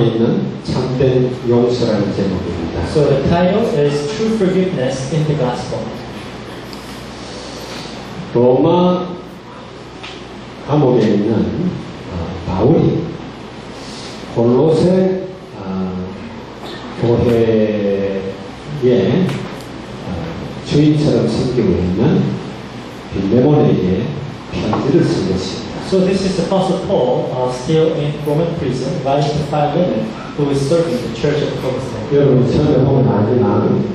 있는 참된 용서라는 제목입니다. So the title is True Forgiveness in the Gospel. 로마 감옥에 있는 바울이 골로새 교회의 주인처럼 섬기고 있는 빌레몬에게 편지를 쓴 것입니다. So this is Apostle Paul, still in Roman prison, writing to Philemon, who is serving the Church of Colossae. 여러분 처음에 보면 알지만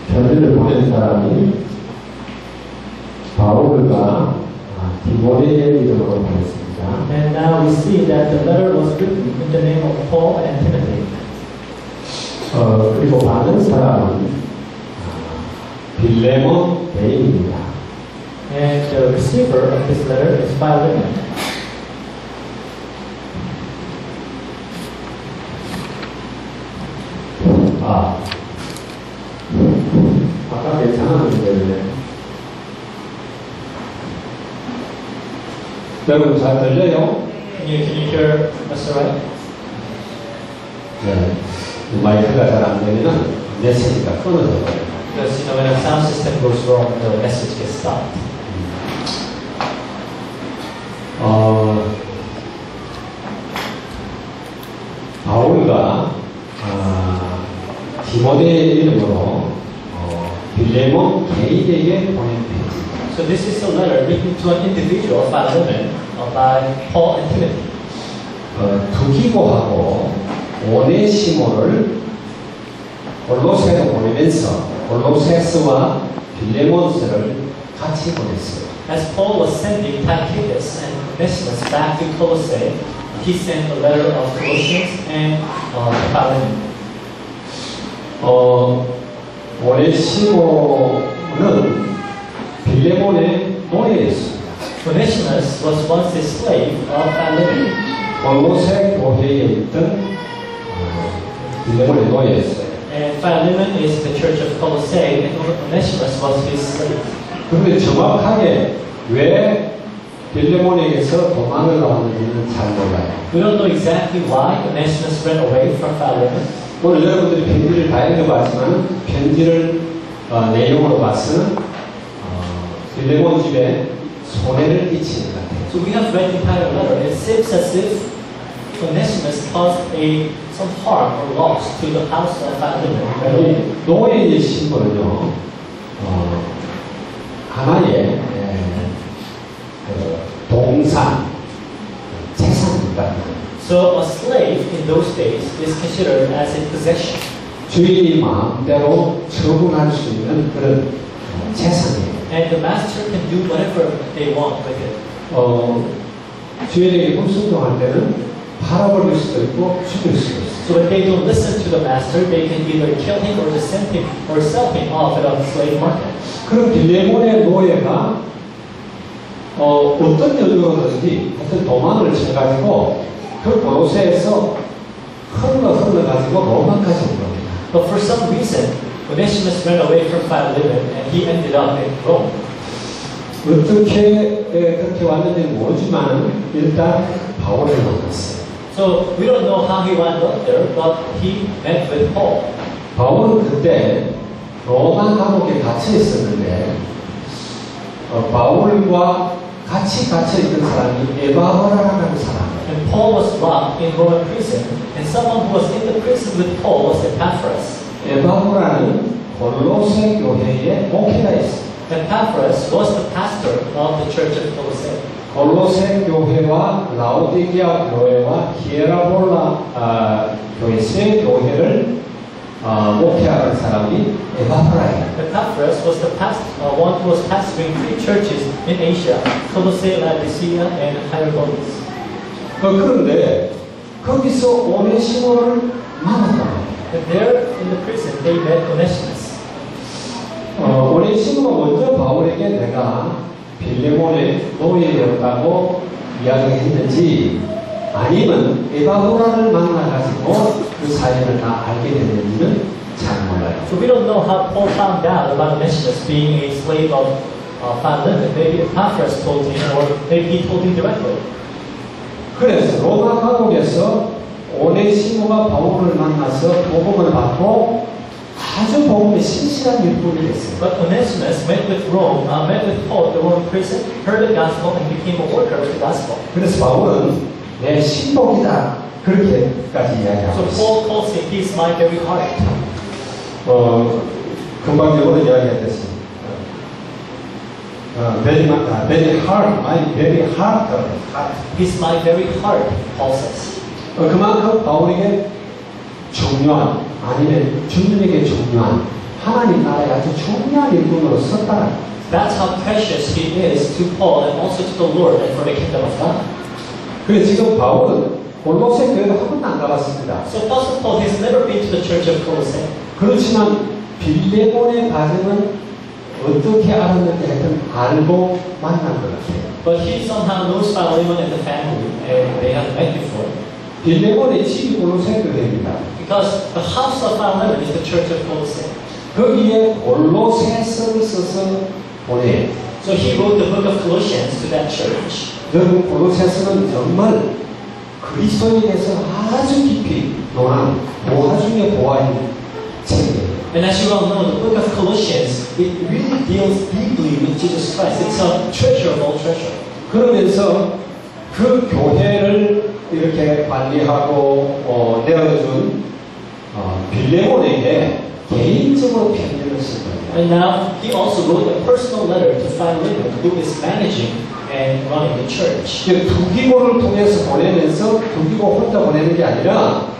편지를 보낸 사람이 바울과 디모데의 이름으로 보냈습니다. And now we see that the letter was written in the name of Paul and Timothy. 그리고 받은 사람은 빌레몬 대인입니다. And the receiver of this letter is Philemon. 아까 괜찮았는데 여러분 잘 들려요? Can you hear us alright? 네. 마이크가 잘 안 되면 메시지가 끊어져 버려요. Because when a sound system goes wrong, the message gets stopped. 바울과 디모데의 이름으로 빌레몬 개인에게 보낸 편지. So this is a letter written to an individual, Philemon, by Paul and Timothy. 두기고하고 오네시모를 골로새로 보내면서 골로새서와 빌레몬서를 같이 보냈어요. As Paul was sending Tychicus and Onesimus back to Colossae, he sent a letter of Colossians and Philemon. 오네시모는 빌레몬의 노예였습니다. Onesimus was once a slave of Philemon. 골로새 교회에 있던 빌레몬의 노예였어요. And Philemon is the church of Colossae, and Onesimus was his slave. 그런데 정확하게 왜 빌레몬에게서 도망을 나왔는지는 잘 몰라요. We don't know exactly why Onesimus ran away from Philemon. 오늘 여러분들이 편지를 다 읽어봤지만 편지를 내용으로 봐서는 빌레몬 집에 손해를 끼치는 것 같아요. So we have read the entire letter. It seems as if Onesimus caused some harm or loss to the house of Philemon. 노예의 신분은요, 하나의 동산, 재산입니다. So a slave in those days is considered as a possession. 주인이 마음대로 처분할 수 있는 그런 재산이에요. And the master can do whatever they want with it. 주인에게 불순종할 때는 팔아버릴 수도 있고 죽일 수도 있어요. So if they don't listen to the master, they can either kill him or just send him or sell him off at a slave market. 그럼 빌레몬의 노예가 어떤 이유로든지 어떤 도망을 쳐가지고 그 골로새에서 흘러가지고 로마까지 온 겁니다. But for some reason, Onesimus ran away from Philemon and he ended up in Rome. 어떻게 그렇게 왔는지 모르지만 일단 바울을 만났어요. So we don't know how he wound up there, but he met with Paul. 바울은 그때 로마 감옥에 갇혀 있었는데 바울과 같이 갇혀 있던 사람이 에바브라라는 사람. And Paul was locked in Roman prison, and someone who was in the prison with Paul was Epaphras. 에바브라는 골로새 교회의 목회자였어요. Epaphras was the pastor of the church of Colossae. 골로새 교회와 라오디게아 교회와 히에라볼라 교회 세 교회를 목회하는 사람이 에바브라예요. Epaphras was the one who was pastoring 3 churches in Asia: Colossae, Laodicea, and Hierapolis. 그런데 거기서 오네시모를 만났다. And there in the prison they met Onesimus. 오네시모가 먼저 바울에게 내가 빌레몬의 노예였다고 이야기했는지 아니면 에바브라를 만나가지고 그 사연을 다 알게 됐는지는 잘 몰라요. So we don't know how Paul found out about Onesimus being a slave of Philemon. Maybe Epaphras told him, or maybe he told him directly. 그래서 로마 감옥에서 오네시모가 바울을 만나서 복음을 받고 아주 복음에 신실한 일꾼이 됐어요. But Onesimus met with Paul at the Roman prison, heard the gospel, and became a worker of the gospel. 그래서 바울은 내 신복이다 그렇게까지 So 이야기하고 있어요. Paul calls him his my very heart. 금방적으로 이야기했듯이 very hard, my very heart. He's my very heart, Paul says. 그만큼 바울에게 중요한 아니면 주님에게 중요한 하나님 나라의 아주 중요한 일꾼으로 썼다. That's how precious he is to Paul and also to the Lord and for the kingdom of God. 그래서 지금 바울은 골로새 교회를 한 번도 안 가봤습니다. So Apostle Paul has never been to the church of Colossae. 그렇지만 빌레몬의 가정은 어떻게 알았는지 하여튼 알고 만난 것 같아요. But he somehow knows Philemon and the family, and they have met before. 빌레몬의 집이 골로새 교회입니다. Because the house of Philemon is the church of Colossae. 거기에 골로새서를 써서 보내요. So he wrote the book of Colossians to that church. 여러분 골로새서는 정말 그리스도에 대해서 아주 깊이 논한 보화 중에 보화인 책이에요. And as you all know, the book of Colossians, it really deals deeply with Jesus Christ. It's a treasure of all treasure. 그러면서 그 교회를 이렇게 관리하고 내어준 빌레몬에게 개인적으로 편지를 쓴 거예요. And now he also wrote a personal letter to Philemon, who is managing and running the church. 두기고를 통해서 보내면서 두기고 혼자 보내는 게 아니라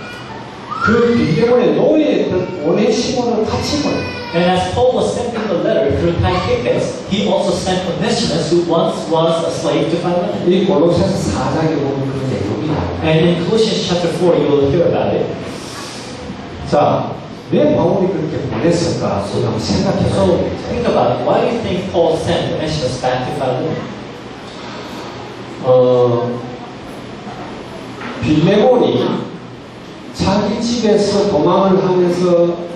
그 빌레몬의 노예였던 오네시모를 같이 보내요. And as Paul was sending the letter through Tychicus, he also sent Onesimus, who once was a slave to Philemon. 이 골로새서 4장에 보면 그런 내용이 나와요. And in Colossians chapter 4, you will hear about it. 자, 왜 바울이 그렇게 보냈을까? 한번 생각해 So 보세요. think about it. Why do you think Paul sent Onesimus back to Philemon? 빌레몬이 자기 집에서 도망을 하면서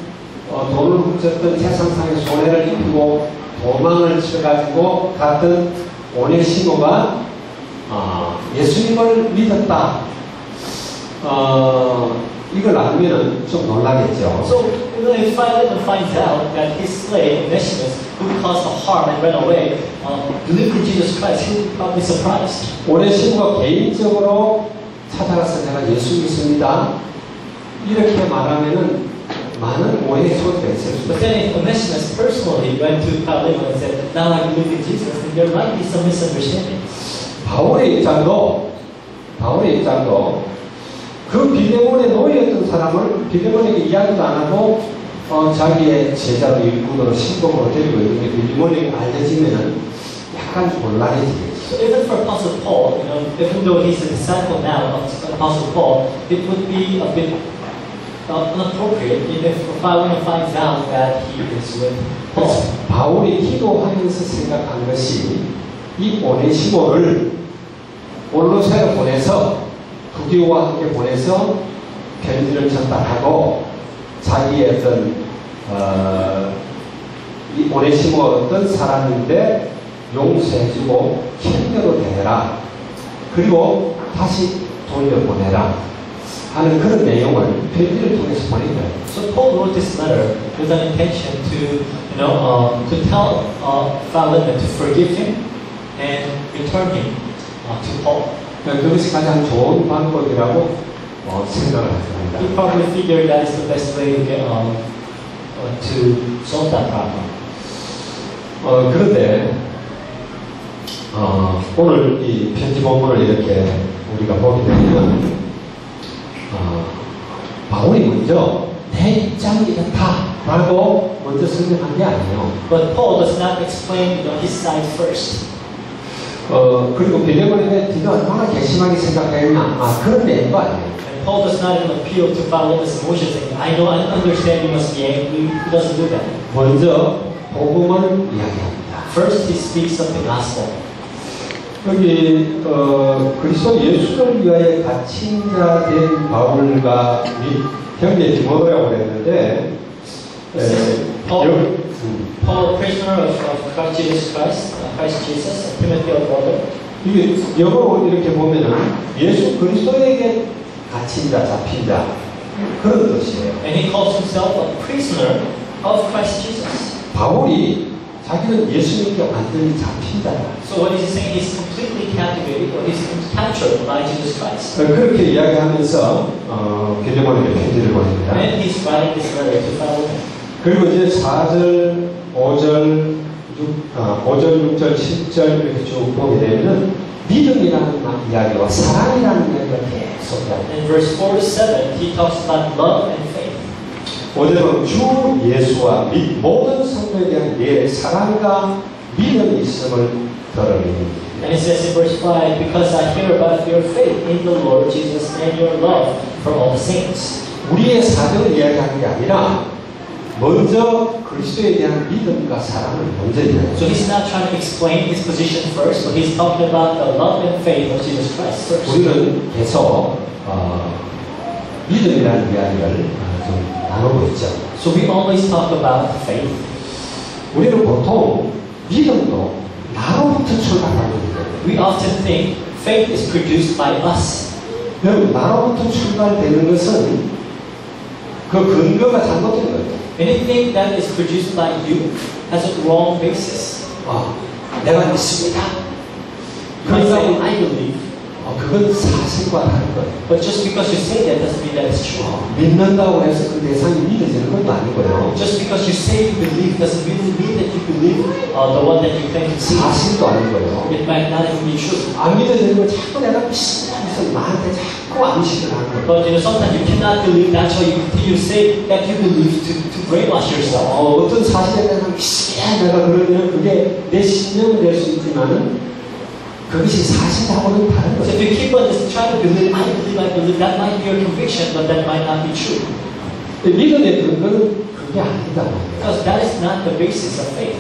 돈을 훔쳤던 세상상의 손해를 입히고 도망을 쳐가지고 갔던 오네시모가 예수님을 믿었다. 이걸 알면은 좀 놀라겠죠. So if Philemon finds out that his slave Onesimus, who caused harm and ran away, believed in Jesus Christ, he'll be probably surprised. 오네시모가 개인적으로 찾아가서 내가 예수 믿습니다. 이렇게 말하면은 많은 오해의 소지가 있을 수 But 있어요. then if Onesimus personally went to Philemon and said, now I believe in Jesus, then there might be some misunderstandings. 바울의 입장도 그 빌레몬의 노예였던 사람을 빌레몬에게 이야기도 안 하고 자기의 제자로 일꾼으로 신복으로 데리고 있는 게 빌레몬에게 알려지면은 약간 곤란해지겠죠. So even for Apostle Paul, even though he's a disciple now of Apostle Paul, it would be a bit inappropriate if Philemon finds out that he is with Paul. 바울이 기도하면서 생각한 것이 이 오네시모를 골로새로 보내서 두기오와 함께 보내서 편지를 전달하고 자기의 어떤 이 오네시모가 어떤 사람인데 용서해주고 친구로 대해라. 그리고 다시 돌려보내라 하는 그런 내용을 편지를 통해서 보낸 거예요. So Paul wrote this letter with an intention to tell Philemon to forgive him and return him to Paul. 그것이 가장 좋은 방법이라고 생각을 합니다. He probably figured that is the best way to get to solve that problem. 그런데 오늘 이 편지 본문을 이렇게 우리가 보게 되면 바울이 먼저 내 입장이 이렇다라고 먼저 설명한 게 아니에요. But Paul does not explain his side first. 그리고 빌레몬에게 네가 얼마나 괘씸하게 생각했냐 그런 내용도 아니에요. And Paul does not even appeal to Philemon's emotions saying, I know, I understand you must be angry. He doesn't do that. 먼저 복음을 이야기합니다. First he speaks of the gospel. 여기 그리스도 예수를 위하여 갇힌 자 된 바울과 및 형제 디모데라고 그랬는데 Paul, prisoner of Christ Jesus, and Timothy, our brother. 이게 영어로 이렇게 보면은 예수 그리스도에게 갇힌 자, 잡힌 자 그런 뜻이에요. And he calls himself a prisoner of Christ Jesus. 바울이 자기는 예수님께 완전히 잡힌 자다. So what is he saying? He's completely captivated, or he's captured by Jesus Christ. 그렇게 이야기하면서 빌레몬에게 편지를 보냅니다. And he's writing this letter to Philemon. 그리고 이제 4절, 5절, 6절, 7절 이렇게 쭉 보게 되면 믿음이라는 이야기와 사랑이라는 이야기가 계속 이야기합니다. In verse 4 to 7, he talks about love and faith. 5절은 주 예수와 및 모든 성도에 대한 내 사랑과 믿음이 있음을 들으니. And it says in verse 5, because I hear about your faith in the Lord Jesus and your love for all the saints. 우리의 사정을 이야기하는 게 아니라 먼저 그리스도에 대한 믿음과 사랑을 먼저 이야기해요. So he's not trying to explain his position first, but he's talking about the love and faith of Jesus Christ first. 우리는 계속 믿음이라는 이야기를 좀 나누고 있죠. So we always talk about faith. 우리는 보통 믿음도 나로부터 출발하는 거예요. We often think faith is produced by us. 여러분, 나로부터 출발되는 것은 그 근거가 잘못된 거예요. Anything that is produced by you has a wrong basis. 내가 믿습니다. You might say, I believe. 그건 사실과 다른 거예요. But just because you say that doesn't mean that it's true. 믿는다고 해서 그 대상이 믿어지는 것도 아니고요. Just because you say you believe doesn't really mean that you believe the one that you claim to see. 사실도 아니고요. It might not even be true. 안 믿어지는 걸 자꾸 내가 믿습니다. 나한테 자꾸 암시를 하는 거예요. But sometimes you cannot believe. That's why you continue to say that you believe to brainwash yourself. 어떤 사실에 대한 믿습니다. 내가 그러면 그게 내 신념이 될 수 있지만은 그것이 사실하고는 다른 So 거예요. if you keep on just trying to believe, I believe, that might be your conviction, but that might not be true. 믿음의 근거는 그게 아니다. Because that is not the basis of faith.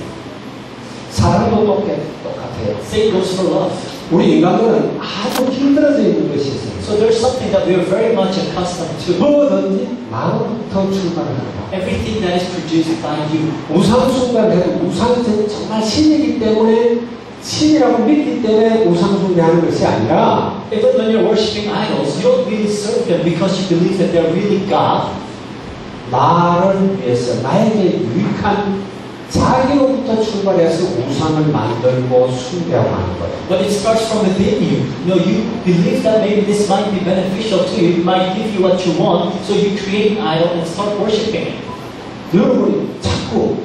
사랑도 똑같아요. Same goes for love. 우리 인간들은 아주 힘들어져 있는 것이 있어요. So there's something that we are very much accustomed to. 뭐든지 마음부터 출발을 한다. Everything that is produced by you. 우상숭배해도 우상은 정말 신이기 때문에 신이라고 믿기 때문에 우상숭배하는 것이 아니라 Even when you're worshiping idols, you don't really serve them because you believe that they're really God. 나를 위해서 나에게 유익한 자기로부터 출발해서 우상을 만들고 숭배하고 하는 거예요. But it starts from within you. You believe that maybe this might be beneficial to you, it might give you what you want, so you create an idol and start worshiping it. 여러분이 자꾸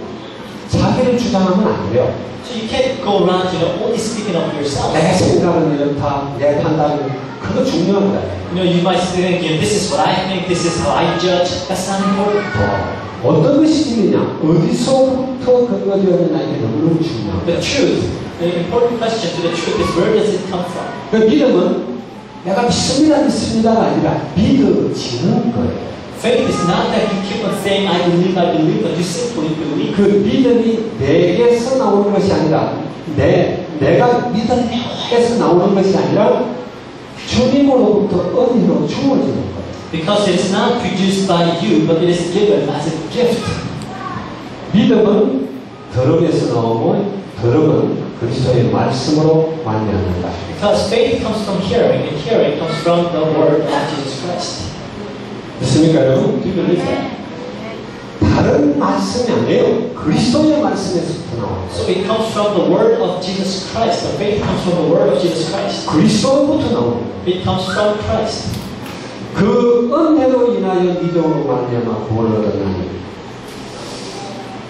자기를 주장하면 안 돼요. So you can't go around, only speaking of yourself. 내 생각은 이렇다, 내 판단은 그거 중요합니다. You might think, this is what I think, this is how I judge. That's not important. 어떤 것이 중요냐, 어디서부터 근거되었느냐 이게 너무너무 중요합니다. The truth, the important question to the truth is where does it come from? 그 믿음은 내가 믿습니다가 아니라 믿어지는 거예요. Faith is not that you keep on saying I believe, but you simply believe. 그 믿음이 내게서 나오는 것이 아니라 내가 믿음에서 나오는 것이 아니라 주님으로부터 은혜로 주어지는 거예요. Because it is not produced by you, but it is given as a gift. 믿음은 들음에서 나오고 들음은 그리스도의 말씀으로 완료한다. Because faith comes from hearing, and hearing comes from the word of Jesus Christ. 믿습니까, 여러분? Do you believe that? 다른 말씀이 아니에요. 그리스도의 말씀에서부터 나와요. So it comes from the word of Jesus Christ. The faith comes from the word of Jesus Christ. 그리스도로부터 나옵니다. It comes from Christ. 그 은혜로 인하여 믿음으로 말미암아 구원을 얻었나니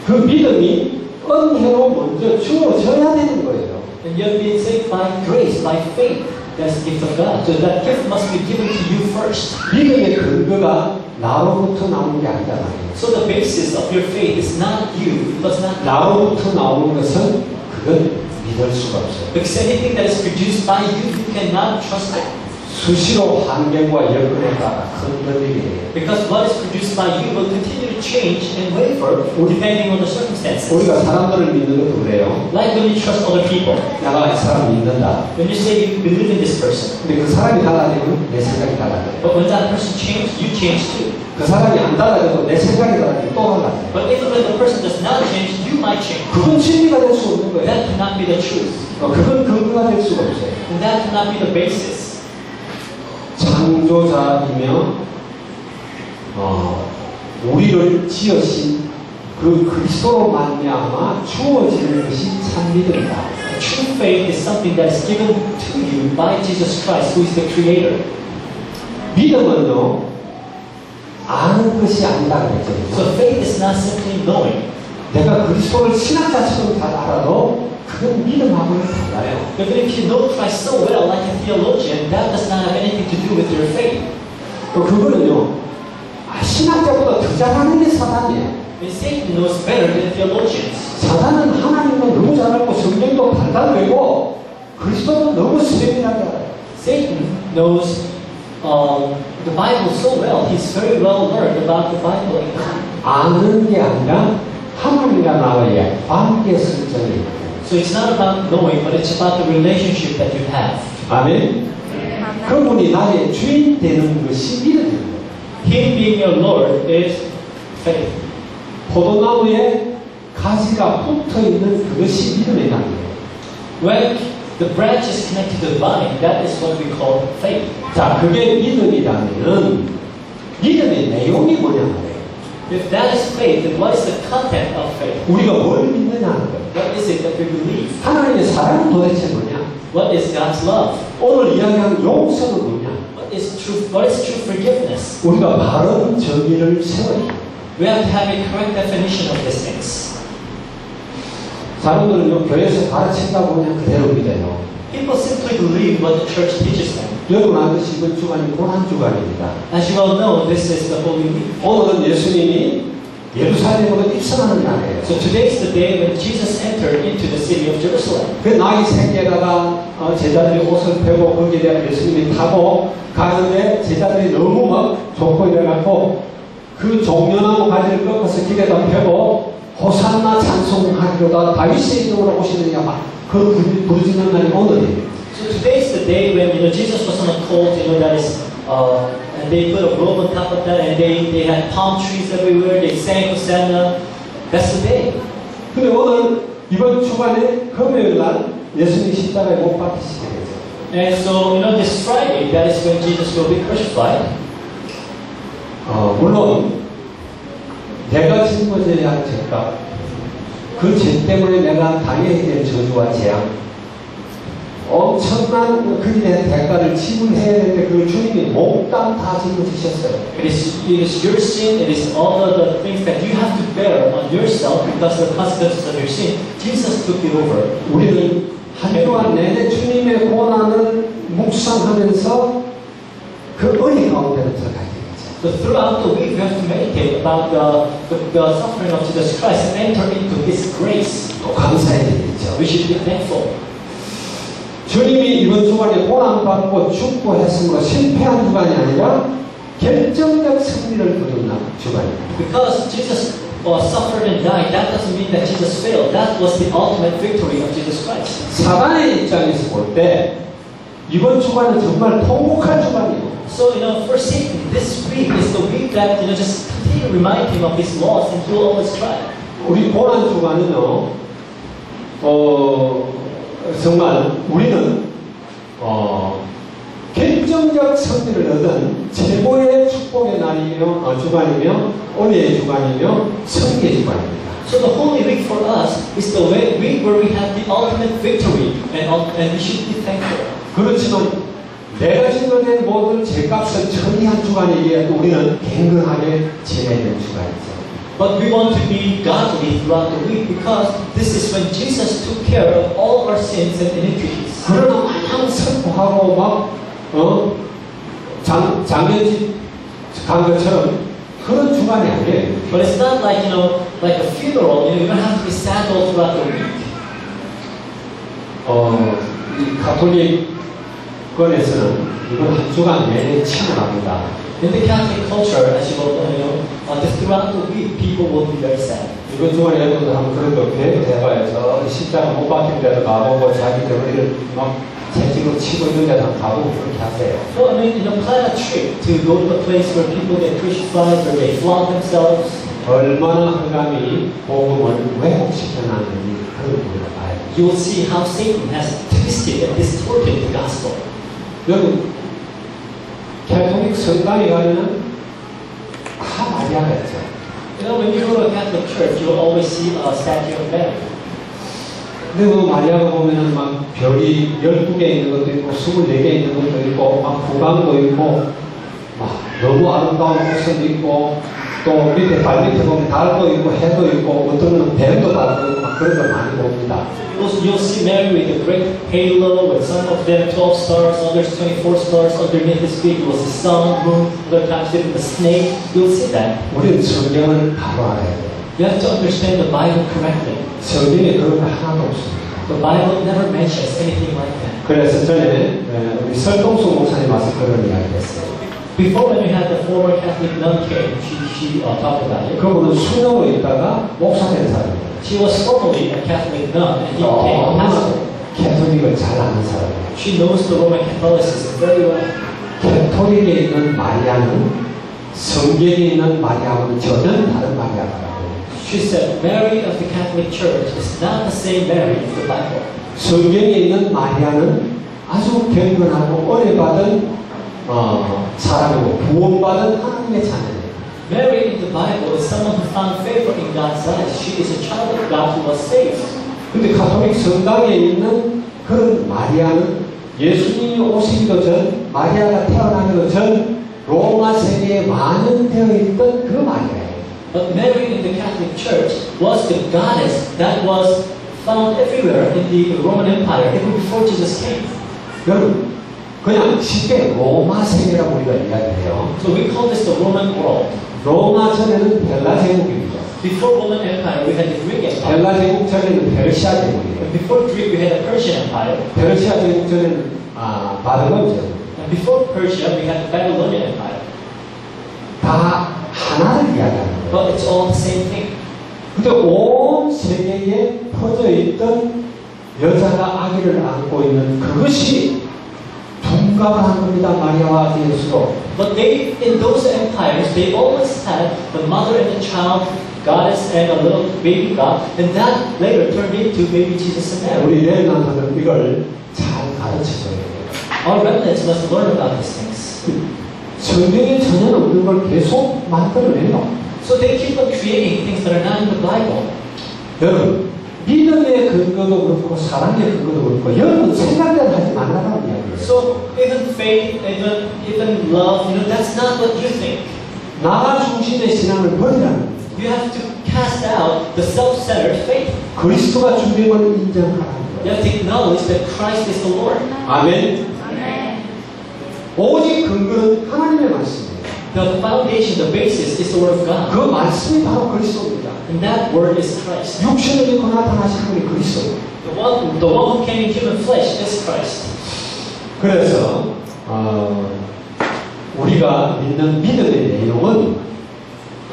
그 믿음이 은혜로 먼저 주어져야 되는 거예요. And you have been saved by grace, by faith. That's the gift of God. So that gift must be given to you first. 믿음의 근거가 나로부터 나오는 게 아니다 말이에요. So the basis of your faith is not you. It does not 나로부터 나오는 것은 그건 믿을 수가 없어요. because anything that is produced by you, you cannot trust it. 수시로 환경과 여건에 따라 흔들리게 해요. Because what is produced by you will continue to change and waver depending on the circumstances. 우리가 사람들을 믿는 것도 그래요. Like when you trust other people. 내가 이 사람 믿는다. When you say you believe in this person. 근데 그 사람이 달라지면 내 생각이 달라져요. But when that person changes, you change too. 그 사람이 안 달라져도 내 생각이 달라지면 또 달라져요. But even when the person does not change, you might change. 그건 진리가 될 수 없는 거예요. That cannot be the truth. 그건 근거가 될 수가 없어요. And that cannot be the basis. 창조자이며 우리를 지으신 그 그리스도로 말미암아 주어지는 것이 참 믿음이다. True faith is something that is given to you by Jesus Christ, who is the Creator. 믿음은요 아는 것이 아니다 그랬죠. So faith is not simply knowing. 내가 그리스도를 신학자처럼 잘 알아도 그건 믿음하고는 달라요. Even if you know Christ so well, like a theologian, that does not have anything to do with your faith. 그거는요 신학자보다 더 잘하는 게 사단이에요. And Satan knows better than theologians. 사단은 하나님도 너무 잘 알고 성경도 단단되고 그리스도도 너무 스펙이라게 알아요. Satan knows the Bible so well. He's very well learned about the Bible. 아는 게 아니라 하나님과 나와의 관계 설정이. So it's not about knowing, but it's about the relationship that you have. 아멘. 그분이 나의 주인 되는 것이 믿음입니다. Him being your Lord is faith. 포도나무에 가지가 붙어 있는 그것이 믿음이라는 거예요. When the branch is connected to the vine, that is what we call faith. 자, 그게 믿음이라면 믿음의 내용이 뭐냐 말이에요. If that is faith, then what is the content of faith? 우리가 뭘 믿느냐는 거예요. What is it that we believe? 하나님의 사랑은 도대체 뭐냐? What is God's love? 오늘 이야기하는 용서는 뭐냐? What is true forgiveness? 우리가 바른 정의를 세워야 해요. We have to have a correct definition of these things. 사람들은요, 교회에서 가르친다고 그냥 그대로 믿어요. People simply believe what the church teaches them. 여러분 아듯이 이번 주간이 고난주간입니다. As you all know, this is the Holy Week. 오늘은 예수님이 예루살렘으로 입성하는 날이에요. So today is the day when Jesus entered into the city of Jerusalem. 그 나이 새끼에다가 제자들이 옷을 펴고 거기에 대한 예수님이 타고 가는데 제자들이 너무 막 좋고 이래갖고 그 종려나무 가지를 꺾어서 길에다 펴고 호산나 찬송하리로다 다윗의 이름으로 오시느냐 막 그 부르짖는 날이 오늘이에요. So today is the day when Jesus was on a colt, that is, and they put a robe on top of that, and they had palm trees everywhere. They sang Hosanna. That's the day. 근데 오늘 이번 주간에 금요일 날 예수님이 십자가에 못 박히시게 되죠. And so this Friday, that is when Jesus will be crucified. 물론 내가 짊어져야 할 죄값, 그 죄 때문에 내가 당해야 될 저주와 재앙, 엄청난 그에 대한 대가를 지불해야 되는데 그걸 주님이 몽땅 다 짊어지셨어요. It is your sin. It is all the things that you have to bear on yourself because of the consequences of your sin. Jesus took it over. 우리는 한 주간 내내 주님의 고난을 묵상하면서 그 은혜 가운데로 들어가야 되겠죠. So throughout the week, we have to meditate about the suffering of Jesus Christ and enter into His grace. 또 감사해야 되겠죠. We should be thankful. 주님이 이번 주간에 고난받고 죽고 했으므로 실패한 주간이 아니라 결정적 승리를 거둔 주간입니다. Because Jesus suffered and died, that doesn't mean that Jesus failed. That was the ultimate victory of Jesus Christ. 사단의 입장에서 볼 때 이번 주간은 정말 통곡할 주간이에요. So, for Satan, this week is the week that, just continue to remind him of his loss and he will always cry. 우리 고난 주간은요, 정말 우리는, 결정적 승리를 얻은 최고의 축복의 날이며, 주간이며, 은혜의 주간이며, 승리의 주간입니다. So the Holy Week for us is the week where we have the ultimate victory and we should be thankful. 그렇지만 내가 짊어진 모든 죄값을 처리한 주간이기에 우리는 갱근하게 지내야 되는 주간이죠. But we want to be godly throughout the week because this is when Jesus took care of all our sins and iniquities. 그러나 마냥 슬퍼하고 막 장례식 간 것처럼 그런 주간이 아니에요. But it's not like like a funeral. You don't have to be sad all throughout the week. 이 가톨릭권에서는 이건 한 주간 내내 침울합니다. In the Catholic culture, as you all know, throughout the week, people will be very sad. 이번 주간에 여러분들 한번 그런 거 해봐야죠. 십자가 못 박힌 데도 가보고 자기 머리를 막 채찍으로 치고 있는 데도 한번 가보고 그렇게 하세요. Well, plan a trip to go to a place where people get crucified, where they flog themselves. 얼마나 흑암이 복음을 왜곡시켜놨는지 그걸 우리가 봐야 돼요. You will see how Satan has twisted and distorted the gospel. 여러분, 캐톨릭 성당에 가면은 마리아가 있죠. You know, when you go to a Catholic church, you'll always see a statue of Mary. 근데 그 마리아가 보면은 막 별이 12개 있는 것도 있고 24개 있는 것도 있고 막 구강도 있고 막 너무 아름다운 옷도 있고 또 밑에 발밑에 보면 달도 있고 해도 있고 어떤 건 뱀도 달고 있고 막 그런 걸 많이 봅니다. You'll see Mary with a great halo, with some of them 12 stars, others 24 stars. Underneath this big was the sun, moon, other times it was the snake. You'll see that. 우리는 성경을 바로 알아야 돼요. You have to understand the Bible correctly. 성경에 그런 거 하나도 없습니다. The Bible never mentions anything like that. 그래서 전에 우리 설동수 목사님 와서 그런 이야기 했어요. Before, when we had the former Catholic nun came, she talked about it. 그분은 수녀로 있다가 목사 된 사람이에요. She was formerly a Catholic nun, and he became a pastor. 캐톨릭을 잘 아는 사람이에요. She knows the Roman Catholicism very well. 캐톨릭에 있는 마리아는 성경에 있는 마리아와는 전혀 다른 마리아라고. She said, Mary of the Catholic Church is not the same Mary of the Bible. 성경에 있는 마리아는 아주 경건하고 은혜받은 사람이고 구원받은 하나님의 자녀예요. Mary in the Bible is someone who found favor in God's eyes. She is a child of God who was saved. 근데 가톨릭 성당에 있는 그런 마리아는 예수님이 오시기도 전, 마리아가 태어나기도 전 로마 세계에 만연되어 있던 그 마리아예요. But Mary in the Catholic Church was the goddess that was found everywhere in the Roman Empire, even before Jesus came. 여러분, 그냥 쉽게 로마 세계라고 우리가 이야기해요. So we call this the Roman world. 로마 전에는 헬라 제국입니다. Before Roman Empire, we had the Greek Empire. 헬라 제국 전에는 페르시아 제국이에요. And before Greek, we had the Persian Empire. 페르시아 제국 전에는 바벨론 제국. And before Persia, we had the Babylonian Empire. 다 하나를 이야기하는 거예요. But it's all the same thing. 근데 온 세계에 퍼져 있던 여자가 아기를 안고 있는 그것이 둔갑한 겁니다. 마리아와 예수로. But they, in those empires, they always had the mother and the child, goddess and a little baby God, and that later turned into baby Jesus and Mary. 우리 렘넌트는 이걸 잘 가르쳐줘야 돼요. Our remnants must learn about these things. 성경에 전혀 없는 걸 계속 만들어내요. So they keep on creating things that are not in the Bible. 여러분, 믿음의 근거도 그렇고 사랑의 근거도 그렇고 여러분 생각대로 하지 말라는 이야기예요. So even faith, even love, that's not what you think. 나 중심의 신앙을 버리라는 거예요. You have to cast out the self-centered faith. 그리스도가 주님을 인정하라는 You 거예요. have to acknowledge that Christ is the Lord. 아멘. 오직 근거는 하나님의 말씀이에요. The foundation, the basis is the Word of God. 그 말씀이 바로 그리스도입니다. And that Word is Christ. 육신을 입고 나타나신 분이 그리스도. The one who came in human flesh is Christ. 그래서 우리가 믿는 믿음의 내용은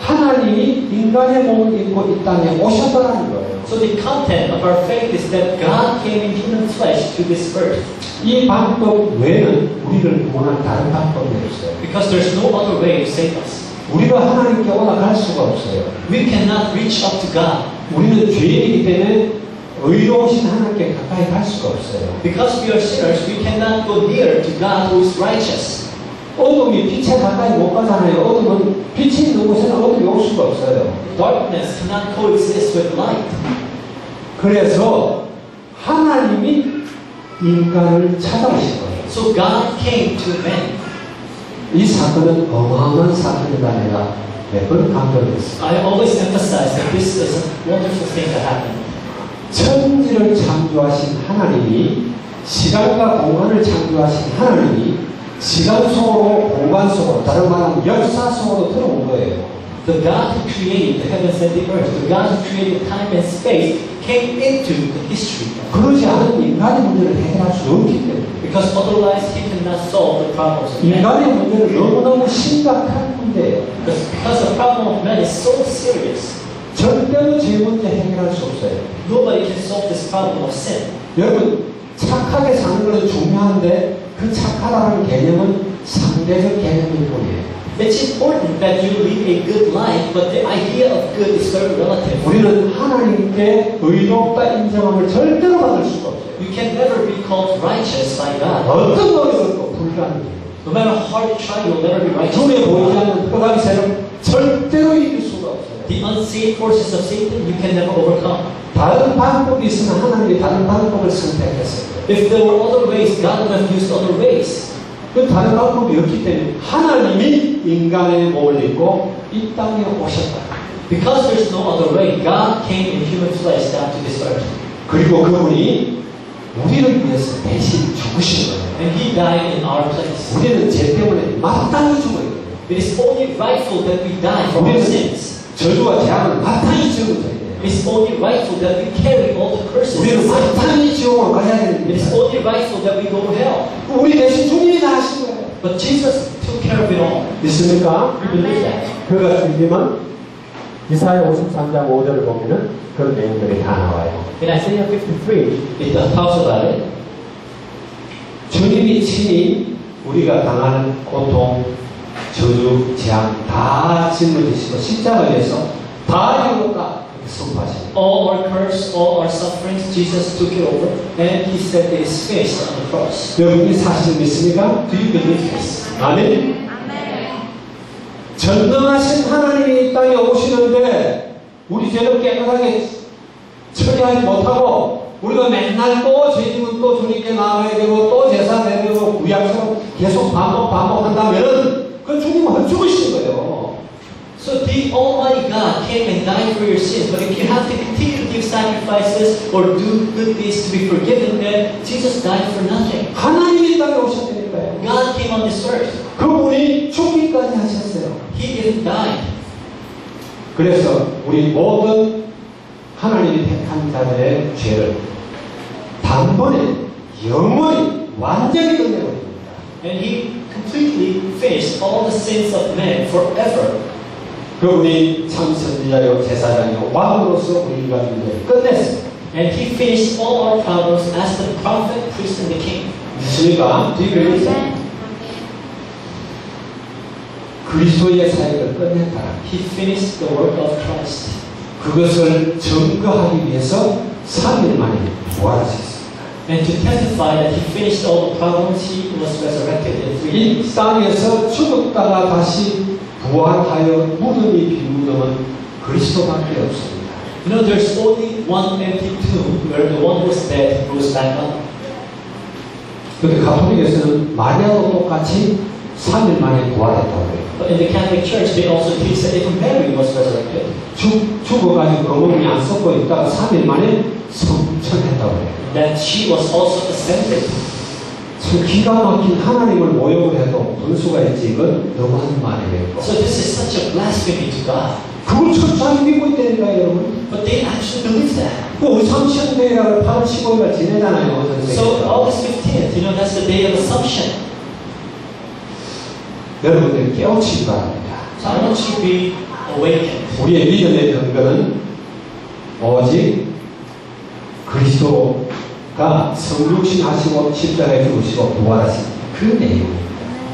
하나님이 인간의 몸을 입고 이 땅에 오셨다는 거예요. So the content of our faith is that God came in human flesh to this earth. 이 방법 외에는 우리를 구원할 다른 방법이 없어요. Because there's no other way to save us. 우리가 하나님께 올라갈 수가 없어요. We cannot reach up to God. 우리는 죄인이기 때문에 의로우신 하나님께 가까이 갈 수가 없어요. Because we are sinners, we cannot go near to God who is righteous. 어둠이 빛에 가까이 못 가잖아요. 어둠은 빛이 있는 곳에는 어둠이 올 수가 없어요. Darkness cannot coexist with light. 그래서 하나님이 인간을 찾아오신 거예요. So God came to man. 이 사건은 어마어마한 사건이다 내가 몇 번 강조했어요. I always emphasize that this is a wonderful thing that happened. 천지를 창조하신 하나님이 시간과 공간을 창조하신 하나님이 시간 속으로 공간 속으로 다른 말하면 역사 속으로 들어온 거예요. The God who created the heavens and the earth, the God who created time and space, came into the history. 그러지 않은 인간의 문제를 해결할 수 없기 때문에. Because otherwise he cannot solve the problems of man. 인간의 문제는 너무너무 심각한 문제예요. Because the problem of man is so serious. 절대로 죄 문제 해결할 수 없어요. Nobody can solve this problem of sin. 여러분, 착하게 사는 것은 중요한데 그 착하다는 개념은 상대적 개념일 뿐이에요. It's important that you live a good life, but the idea of good is very relative. 우리는 하나님께 의롭다 인정함을 절대로 받을 수가 없어요. You can never be called righteous by God. 어떤 노력도 불가능해요. No matter how hard you try, you'll never be righteous. 눈에 보이지 않는 흑암의 세력 절대로 이길 수가 없어요. The unseen forces of Satan, you can never overcome. 다른 방법이 있으면 하나님이 다른 방법을 선택했어요. If there were other ways, God would have used other ways. 그 다른 방법이 없기 때문에 하나님이 인간의 몸을 입고 이 땅에 오셨다. Because there's no other way, God came in human flesh down to this earth. 그리고 그분이 우리를 위해서 대신 죽으신 거예요. And He died in our place. 우리는 죄 때문에 마땅히 죽어야 돼요. It is only rightful that we die for our sins. 저주와 재앙을 마땅히 지어야 돼요. It is only rightful that we carry all the curses. 우리는 마땅히 지옥으로 가야 It is 됩니다. only rightful that we go to hell. 우리 대신 주님이 다 하신 거예요. But Jesus took care of it all. 믿습니까? We believe that. 그가 주님은 이사야 53장 5절을 보면은 그런 내용들이 다 나와요. In Isaiah 53, it talks about it. 주님이 친히 우리가 당하는 고통, 저주, 재앙 다 짊어지시고 십자가에서 다 이뤘다 이렇게 선포하십니다. All our curse, all our sufferings, Jesus took it over, and He said it is finished on the cross. 여러분이 사실을 믿습니까? Do you believe this? 아멘. 전능하신 하나님이 이 땅에 오시는데 우리 죄를 깨끗하게 처리하지 못하고 우리가 맨날 또 죄지면 또 주님께 나와야 되고 또 제사 드리고 구약처럼 계속 반복한다면은 그건 주님은 헛죽으신 거예요. So the Almighty God came and died for your sins, but if you have to continue to give sacrifices or do good deeds to be forgiven, then Jesus died for nothing. 하나님이 이 땅에 오셨다니까요. God came on this earth. 그분이 죽기까지 하셨어요. He even died. 그래서 우리 모든 하나님이 택한 자들의 죄를 단번에 영원히 완전히 끝내버립니다. And He completely finished all the sins of men forever. 그분이 참 선지자요 제사장이요 왕으로서 우리 인간 문제를 끝냈습니다. And He finished all our problems as the prophet, priest, and the king. 믿습니까? Do you believe that? 그리스도의 사역을 끝냈다. He finished the work of Christ. 그것을 증거하기 위해서 3일 만에 부활하셨습니다. And to testify that He finished all the problems, He was resurrected in 3 이 days. 땅에서 죽었다가 다시 부활하여 무덤이 빈 무덤은 그리스도밖에 없습니다. You know, there's only one empty tomb where the one who was dead rose back up. 근데 가톨릭에서는 마리아도 똑같이 3일 만에 부활했다고 해요. But in the Catholic Church, they also teach that even Mary was resurrected. 죽어가지고 거북이 안 썩고 있다가 3일 만에 성천했다고 해요. That she was also ascended. 참 기가 막힌 하나님을 모욕을 해도 분수가 있지 이건 너무한 말이에요. So this is such a blasphemy to God. 그걸 철저하게 믿고 있다니까요, 여러분. But they actually believe that. 그 삼천대회를 8월 15일날 지내잖아요. So August 15th, you know, that's the day of Assumption. 여러분들 깨우치기 바랍니다. So I want you to be awakened. 우리의 믿음의 근거는 오직 그리스도가 성육신하시고 십자가에 죽으시고 부활하신 그 내용.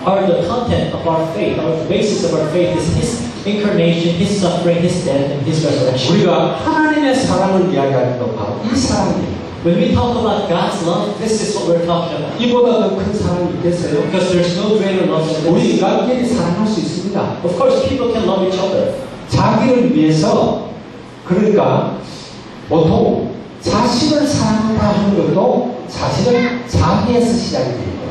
The content of our faith, or the basis of our faith is His incarnation, His suffering, His death, and His resurrection. 우리가 하나님의 사랑을 이야기할 때 바로 이 사랑이에요. When we talk about God's love, this is what we're talking about. 이보다 더 큰 사랑이 있겠어요? Because there's no greater love than 우리 this. 인간끼리 사랑할 수 있습니다. Of course, people can love each other. 자기를 위해서 그러니까 보통 자식을 사랑한다 하는 것도 사실은 자기에서 시작이 됩니다.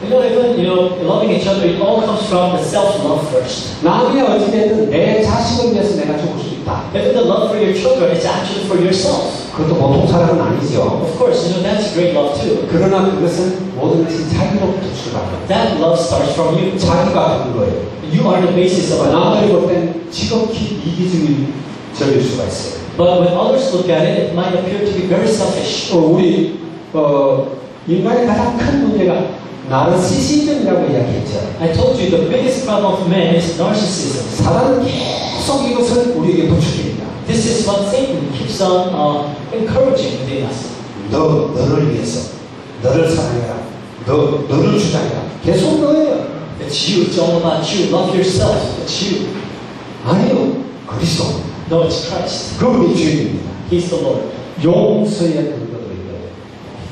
You know, even loving each other, it all comes from the self-love first. 남이 어찌됐든 내 자식을 위해서 내가 죽을 수 있다. Even the love for your children is actually for yourself. 그것도 보통 사랑은 아니죠. Of course, that's great love too. 그러나 그것은 모든 것이 자기로부터 출발합니다. That love starts from you. 자기가 된 거예요. You are the basis of our 남들이 love. 볼 땐 지극히 이기적일 수가 있어요. But when others look at it, it might appear to be very selfish. 우리 인간의 가장 큰 문제가 나르시시즘이라고 이야기했죠. I told you the biggest problem of man is narcissism. 사단은 계속 이것을 우리에게 부추깁니다. This is what Satan keeps on encouraging within us. 너를 위해서, 너를 사랑해라, 너를 주장해라. 계속 너예요. you. It's all about you. Love yourself. It's you. 아니요, 그리스도. No, it's Christ. 그분이 주인입니다. He's the Lord. 용서의 근거도 있어요.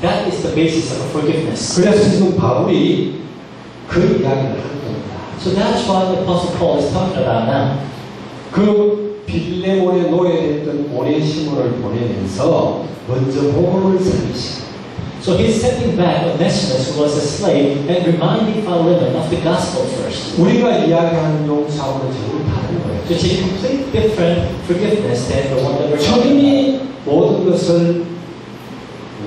That is the basis of forgiveness. 그래서 지금 바울이 그 이야기를 하는 겁니다. So that's why the Apostle Paul is talking about now. 그 빌레몬에 노예됐던 오네시모를 보내면서 먼저 복음을 살리시고 So he's sending back Onesimus, who was a slave, and reminding Philemon of the gospel first. 우리가 이야기하는 용서하고는 전혀 다른 거예요. So it's a completely different forgiveness than the one that we're talking about. 주님이 모든 것을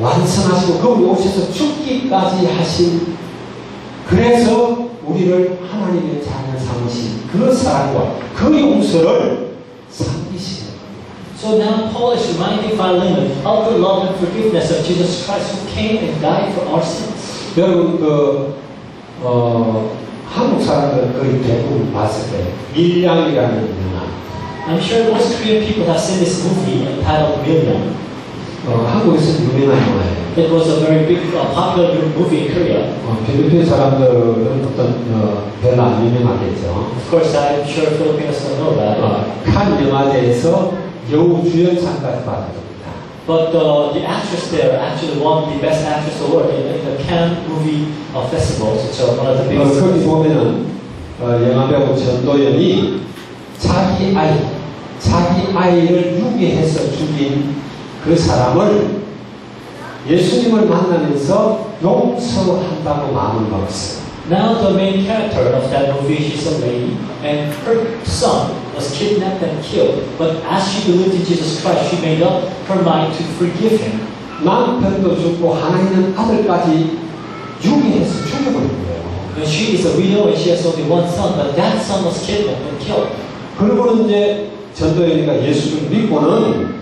완성하시고 그 오셔서 죽기까지 하신 그래서 우리를 하나님의 자녀 삼으신 그 사랑과 그 용서를 삼기시는 겁니다. So now Paul is reminding Philemon of the love and forgiveness of Jesus Christ who came and died for our sins. 여러분 한국 사람들 거의 대부분 봤을 때 밀양이라는 영화 I'm sure most Korean people have seen this movie entitled Million. 한국에서 유명한 영화예요. It was a very big, popular movie in Korea. 필리핀 사람들은 별로 안 유명하겠죠. Of course, I'm sure Filipinos don't know about it. 칸 영화제에서 여우 주연상까지 받았습니다. But the actress there actually won the Best Actress Award in the Cannes Movie Festival. So one of the biggest. 거기 보면은 영화배우 전도연이 자기 아이를 유기해서 죽인 그 사람을 예수님을 만나면서 용서한다고 마음을 먹었어요. Now the main character of that movie, she's a lady, and her son was kidnapped and killed. But as she believed in Jesus Christ, she made up her mind to forgive him. 남편도 죽고 하나 있는 아들까지 유기해서 죽여버린 거예요. And she is a widow and she has only one son, but that son was kidnapped and killed. 그리고는 이제 전도연이가 예수를 믿고는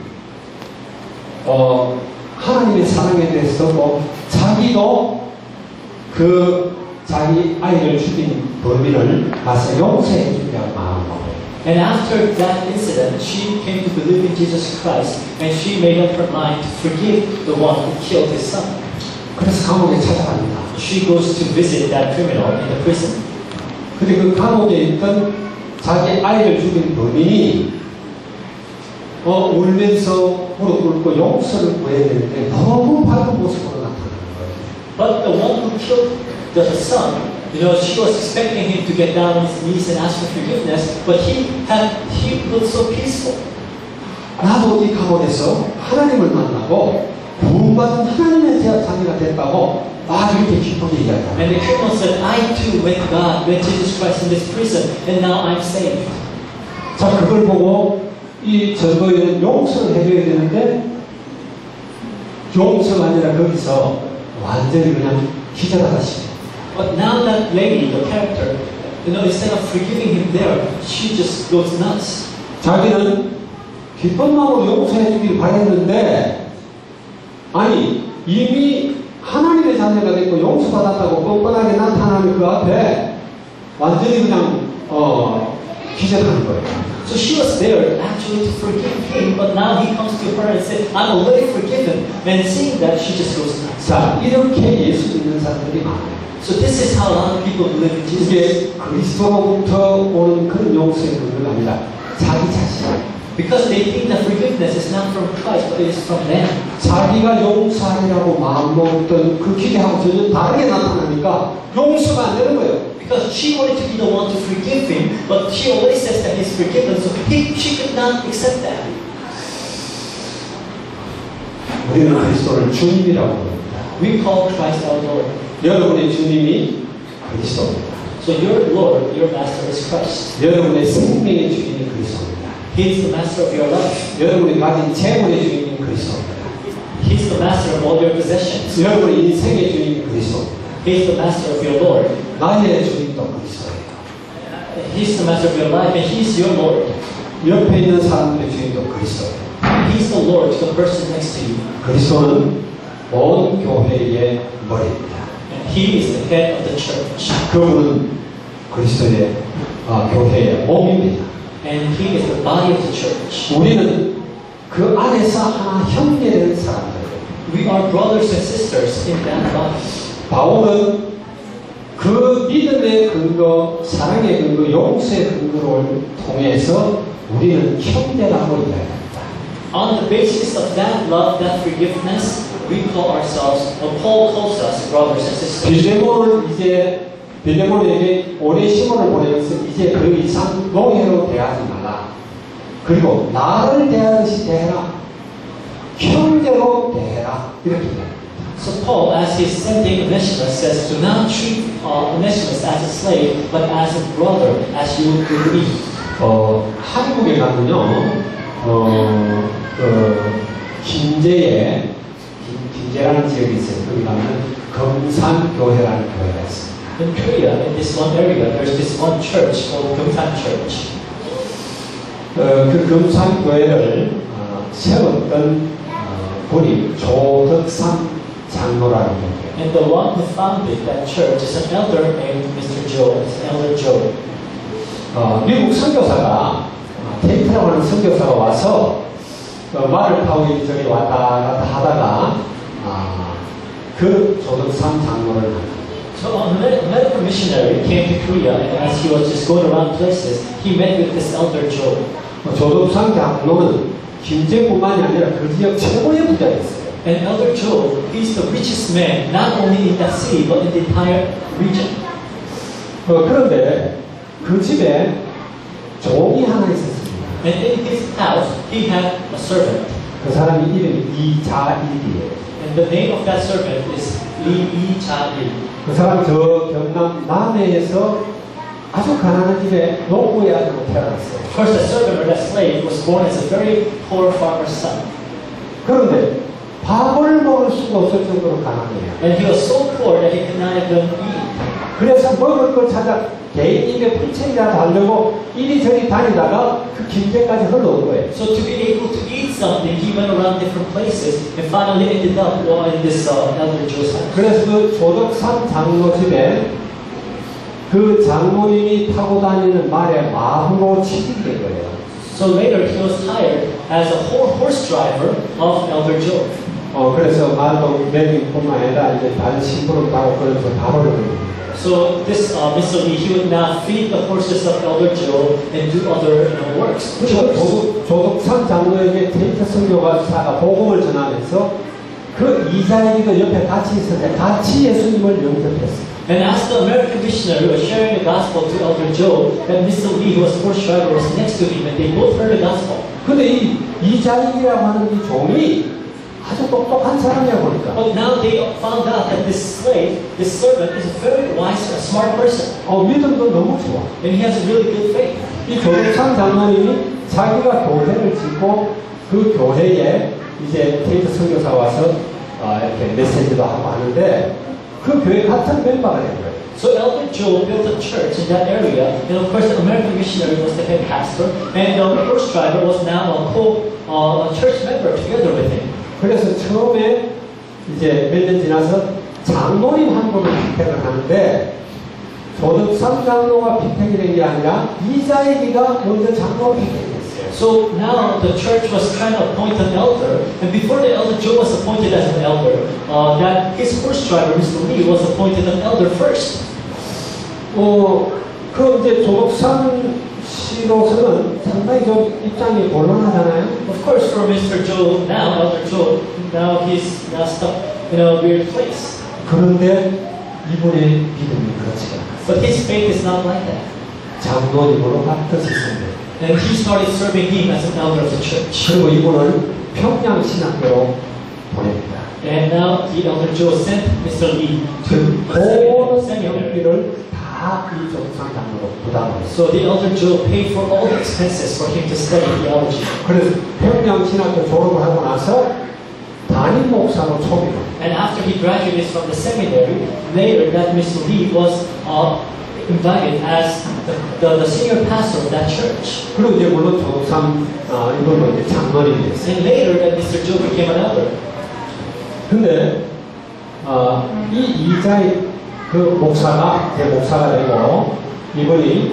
하나님의 사랑에 대해서 자기도 자기 아이를 죽인 범인을 가서 용서해 주려고 마음을 먹어요. And after that incident, she came to believe in Jesus Christ, and she made up her mind to forgive the one who killed his son. 그래서 감옥에 찾아갑니다. She goes to visit that criminal in the prison. 근데 그 감옥에 있던 자기 아이를 죽인 범인이 울면서 무릎 꿇고 용서를 구해야 되는데 너무 밝은 모습으로 나타나는 거예요. But the one who killed the son, she was expecting him to get down on his knees and ask for forgiveness, but he looked so peaceful. 나도 이 감옥에서 하나님을 만나고 구원받은 하나님의 자녀가 됐다고 이렇게 기쁘게 이야기합니다. And the criminal said, I too met Jesus Christ in this prison, and now I'm saved. 자, 그걸 보고 이 전도연은 용서를 해줘야 되는데 용서가 아니라 거기서 완전히 그냥 기절하다시피. But now that lady, the character, instead of forgiving him there, she just goes nuts. 자기는 기쁜 마음으로 용서해 주길 바랬는데 아니 이미 하나님의 자녀가 됐고 용서받았다고 뻔뻔하게 나타나는 그 앞에 완전히 그냥 기절하는 거예요. So she was there actually to forgive him, but now he comes to her and says, I'm already forgiven. And seeing that, she just goes nuts. 자, 이렇게 예수 믿는 사람들이 많아요. So this is how a lot of people believe in Jesus. 이게 그리스도로부터 오는 그런 용서의 근거가 아니라 자기 자신. Because they think that forgiveness is not from Christ, but it is from them. 자기가 용서하리라고 마음먹었던 그 기대하고 전혀 다르게 나타나니까 용서가 안 되는 거예요. Because she wanted to be the one to forgive him, but she already says that he's forgiven, so she could not accept that. 우리는 그리스도를 주님이라고 부릅니다. We call Christ our Lord. 여러분의 주님이 그리스도입니다. So your Lord, your Master is Christ. 여러분의 생명의 주인이 그리스도입니다. He is the Master of your life. 여러분이 가진 재물의 주인이 그리스도입니다. He is the Master of all your possessions. 여러분의 인생의 주인이 그리스도입니다. He is the Master of your Lord. 나의 주인도 그리스도예요. He is the Master of your life, and He is your Lord. 옆에 있는 사람들의 주인도 그리스도예요. He is the Lord to the person next to you. 그리스도는 온 교회의 머리입니다. And He is the head of the church. 그분은 그리스도의 교회의 몸입니다. And He is the body of the church. 우리는 그 안에서 하나 형제된 사람들. We are brothers and sisters in that body. 바울은 그 믿음의 근거, 사랑의 근거, 용서의 근거를 통해서 우리는 형제라고 이야기합니다. On the basis of that love, that forgiveness, we call ourselves, or Paul calls us brothers and sisters. 빌레몬에게 오네시모를 보내면서 이제 그 이상 노예로 대하지 말라. 그리고 나를 대하듯이 대해라. 형제로 대해라. 이렇게 이야기합니다. So Paul, as he's sending Onesimus, says, do not treat Onesimus as a slave, but as a brother, as you would with me. 한국에 가면요, 김제라는 지역이 있어요. 거기 가면 금산교회라는 교회가 있어요. In Korea, in this one area, there's this one church called Gyeongsan Church. 그 금산교회를 세웠던 분이 조덕삼 장로라는 분이에요. And the one who founded that church is an elder named Mr. Joe. It's Elder Joe. 미국 선교사가 테이트라고 하는 선교사가 와서 말을 타고 이리저리 왔다 갔다 하다가 그 조덕삼 장로를 만났어요. So a medical missionary came to Korea, and as he was just going around places, he met with this Elder Joe. 조덕삼 장로는 김제뿐만이 아니라 그 지역 최고의 부자였어요. And Elder Joe, he's the richest man, not only in that city, but in the entire region. 그런데 그 집에 종이 하나 있었습니다. And in his house, he had a servant. 그 사람이 이름이 이자일이에요. And the name of that servant is Lee Lee-ja-il. 그 사람 저 경남 남해에서 아주 가난한 집에 농부의 아들로 태어났어요. First, that servant or that slave was born as a very poor farmer's son. 그런데 밥을 먹을 수가 없을 정도로 가난해요. And he was so poor that he could not even eat. 그래서 먹을 걸 찾아 개인 입에 풀칠이라도 하려고 이리저리 다니다가 그 김제까지 흘러온 거예요. So to be able to eat something, he went around different places and finally ended up in this Elder Joe's house. 그래서 그 조덕삼 장로 집에 그 장로님이 타고 다니는 말에 마부로 취직이 된 거예요. So later he was hired as a horse driver of Elder Joe. 그래서 말도 매기뿐만 아니라 이제 다른 심부름 따고 그러면서 밥을 먹는 So this Mr. Lee, he would now feed the horses of Elder Joe and do other works. 조덕삼 장로에게 데이터 선교가 복음을 전하면서 그 이자에게도 옆에 같이 있었는데 같이 예수님을 영접했어요. And as the American missionary was sharing the gospel to Elder Joe, that Mr. Lee, who was horse driver, was next to him, and they both heard the gospel. 근데 이 이자익이라고 하는 이 종이 아주 똑똑한 사람이야 보니까. But now they found out that this slave, this servant, is a very wise, a smart person. 믿음도 너무 좋아. And he has really good faith. 이 조덕삼 장로님이 자기가 교회를 짓고 그 교회에 이제 테이트 선교사 와서 이렇게 메시지도 하고 하는데 그 교회 같은 멤버가 된 거예요. So Elder Joe built a church in that area, and of course the American missionary was the head pastor, and the horse driver was now a church member together with him. 그래서 처음에 이제 몇 년 지나서 장로님 한 분을 피택을 하는데 조덕삼 장로가 피택이 된 게 아니라 이자익이가 먼저 장로 피택이 됐어요. So now the church was trying to appoint an elder, and before the Elder Joe was appointed as an elder, that his horse driver, Mr. Lee, was appointed an elder first. 그 이제 조덕삼 씨로서는 상당히 좀 입장이 곤란하잖아요. Of course, for Mr. Joe now, Elder Joe, now he's now stuck in a weird place. 그런데 이분의 믿음이 그렇지가 않아요. But his faith is not like that. 장로님으로 바뀌었습니다. And he started serving him as an elder of the church. 그리고 이분을 평양 신학교로 보냅니다. And now the Elder Joe sent Mr. Lee to 모든 seminary. 경비를 다 이 조덕삼 장로로 부담했어요. So the Elder Joe paid for all the expenses for him to study theology. 그래서 평양 신학교 졸업을 하고 나서 담임 목사로 초빙합니다. And after he graduated from the seminary, later that Mr. Lee was invited as the senior pastor of that church. 그리고 이제 물론 조덕삼 이분도 이제 장로님이 됐어요. And later that Mr. Joe became an elder. 근데 이 이자의 그 목사가 대목사가 되고 이분이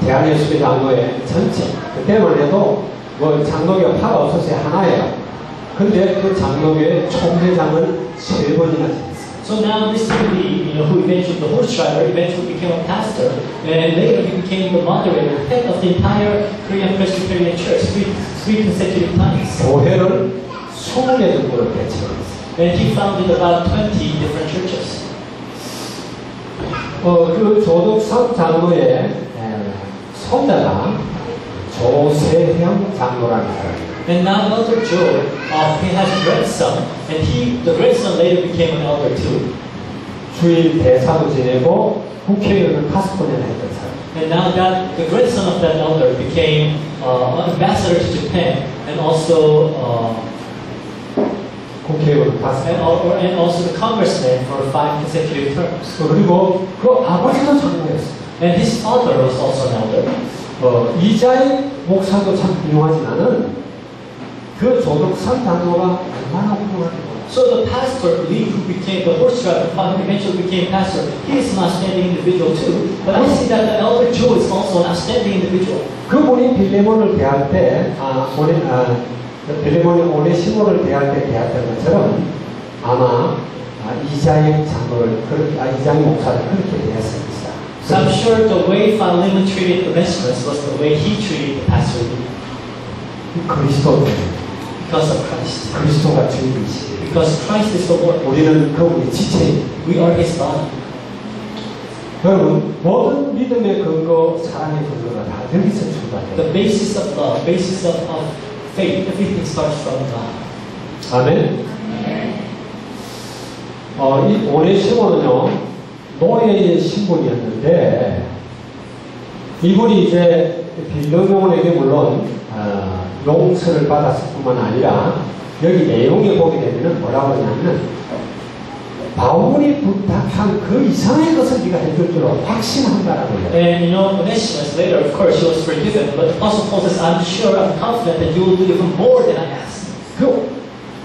대한예수교 장로회 전체 그때만 해도 뭐 장로교가 파가 없었어요. 하나예요. 근데 그 장로교의 총회장을 3번이나 지냈어요. So So now Mr. Lee, who eventually, the horse driver, eventually became a pastor, and later he became the moderator, head of the entire Korean Presbyterian Church, three consecutive times. 교회를 20개 정도를 개척했어요. And he founded about 20 different churches. 그 조덕삼 장로의 손자가 조세형 장로라는 사람이에요. And now Elder Joe, he has a grandson, and the grandson later became an elder too. 주일 대사도 지내고 국회의원을 5번이나 했던 사람. And now that the grandson of that elder became an ambassador to Japan, and also 국회의원 5번. and also the congressman for 5 consecutive terms. 그리고 그 아버지도 장로였어요. And his father was also an elder. 이자희 목사도 참 훌륭하지만은 그 조덕삼 장로가 얼마나 훌륭한지 몰라요. So the pastor Lee, who became the horse driver, eventually became pastor, he is an outstanding individual too. But I see that the elder Joe is also an outstanding individual. 그분이 빌레몬을 대할 때, 빌레몬이 오네시모를 대할 때 대했던 것처럼 아마 이자희 장로를 이자희 목사를 그렇게 대했을 것이다. So I'm sure the way Philemon treated Onesimus was the way he treated the pastor Lee. 그리스도 때문에. Because of Christ. 그리스도가 주인이시지. Because Christ is the Lord. 우리는 그분의 지체입니다. We are His body. 여러분, 모든 믿음의 근거, 사랑의 근거가 다 여기서 출발해요. The basis of love, basis of faith, everything starts from God. 아멘. 이 오네시모는요, 노예의 신분이었는데, 이분이 이제 빌레몬에게 물론 용서를 받았을 뿐만 아니라 여기 내용에 보게 되면 뭐라고 하냐면 바울이 부탁한 그 이상의 것을 네가 해줄 줄 확신한다라고 해요. And Onesimus later, of course, he was forgiven. But Apostle Paul says, I'm sure, I'm confident that you will do even more than I asked. 그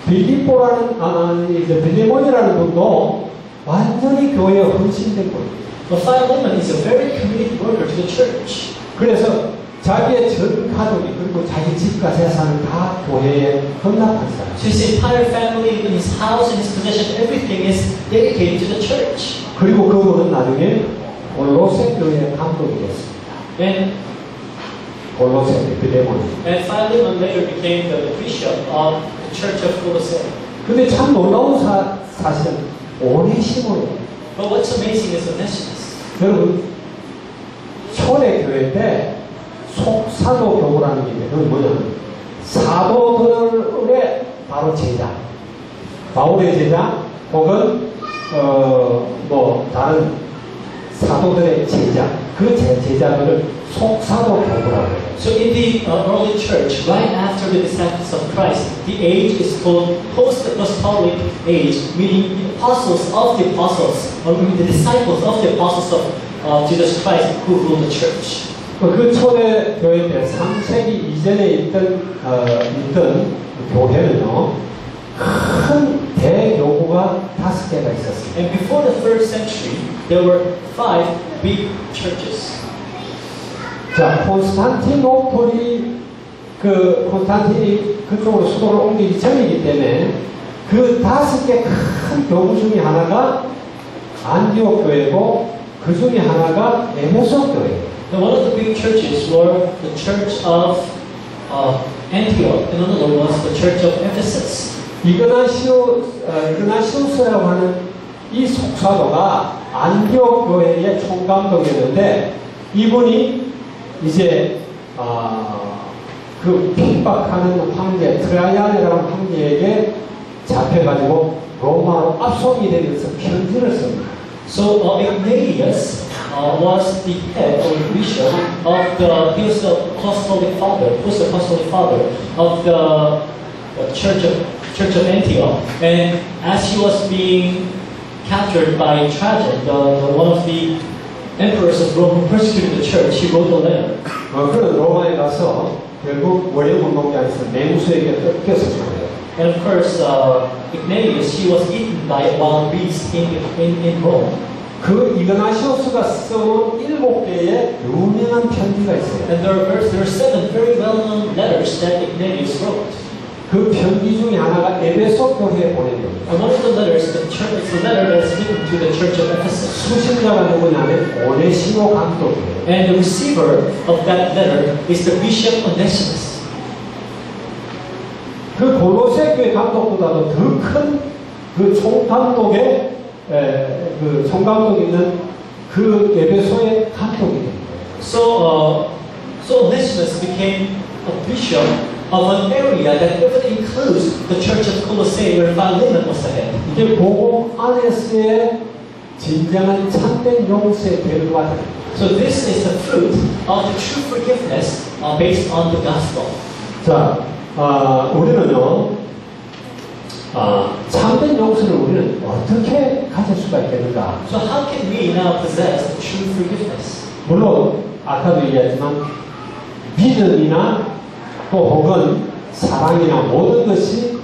빌레몬이라는 분도 완전히 교회에 헌신된 거예요. But Philemon is a very committed worker to the church. 그래서 자기의 전 가족이 그리고 자기 집과 재산을 다 교회에 헌납한 사람. So his entire family, even his house and his possession, everything is dedicated to the church. 그리고 그분은 나중에 골로새 교회의 감독이 됐습니다. And 골로새 빌레몬. Philemon later became the bishop of the church of Colossae. 근데 참 놀라운 사실은 오네시모예요. But what's amazing is Onesimus. 여러분 초대교회 때 속사도 교구라는 게 그건 뭐냐면 사도들의 바로 제자, 바울의 제자 혹은 다른 사도들의 제자, 그 제자들을 속사도 교구라고 해요. So in the early church, right after the disciples of Christ, the age is called post-apostolic age, meaning the apostles of the apostles, or the disciples of the apostles of Jesus Christ who rule the church. 그 초대 교회 때 3세기 이전에 있던 교회는요, 큰 대교구가 5개가 있었습니다. And before the 3rd century, there were 5 big churches. 자, 콘스탄티노폴이 콘스탄틴이 그쪽으로 수도를 옮기기 전이기 때문에 그 5개 큰 교구 중에 하나가 안디옥 교회고 그 중에 하나가 에베소 교회예요. And one of the big churches were the church of Antioch, and another was the church of Ephesus. 이그나시우스라고 하는 이 속사도가 안디옥 교회의 총감독이었는데 이분이 이제 그 핍박하는 황제 트라이안이라는 황제에게 잡혀가지고 로마로 압송이 되면서 편지를 씁니다. So Ignatius was the head or bishop of he was the apostolic father, post-apostolic father of the church of Antioch. And as he was being captured by Trajan, one of the emperors of Rome who persecuted the church, he wrote a letter. 그는 로마에 가서 결국 원형운동장에서 맹수에게 뜯겨서 죽어요. And of course, Ignatius, he was eaten by a wild beast in Rome. 그 이그나시오스가 써온 7개의 유명한 편지가 있어요. And there are 7 very well-known letters that Ignatius wrote. 그 편지 중에 하나가 에베소 교회에 보낸 겁니다. And one of the letters, it's a letter that is written to the church of Ephesus. 수신자가 누구냐면 오네시모 감독이에요. And the receiver of that letter is the Bishop Onesimus. 그 골로새 교회 감독보다도 더 큰 그 총감독의 그 총감독 있는 그 에베소의 감독이 됩니다. So Onesimus became a bishop of an area that even includes the church of Colossae where Philemon was the head. 이게 복음 안에서의 진정한 참된 용서의 결과다. So this is the fruit of the true forgiveness based on the gospel. 자, 우리는요, 참된 용서를 우리는 어떻게 가질 수가 있겠는가? So how can we now possess the true forgiveness? 물론 아까도 얘기했지만 믿음이나 또 혹은 사랑이나 모든 것이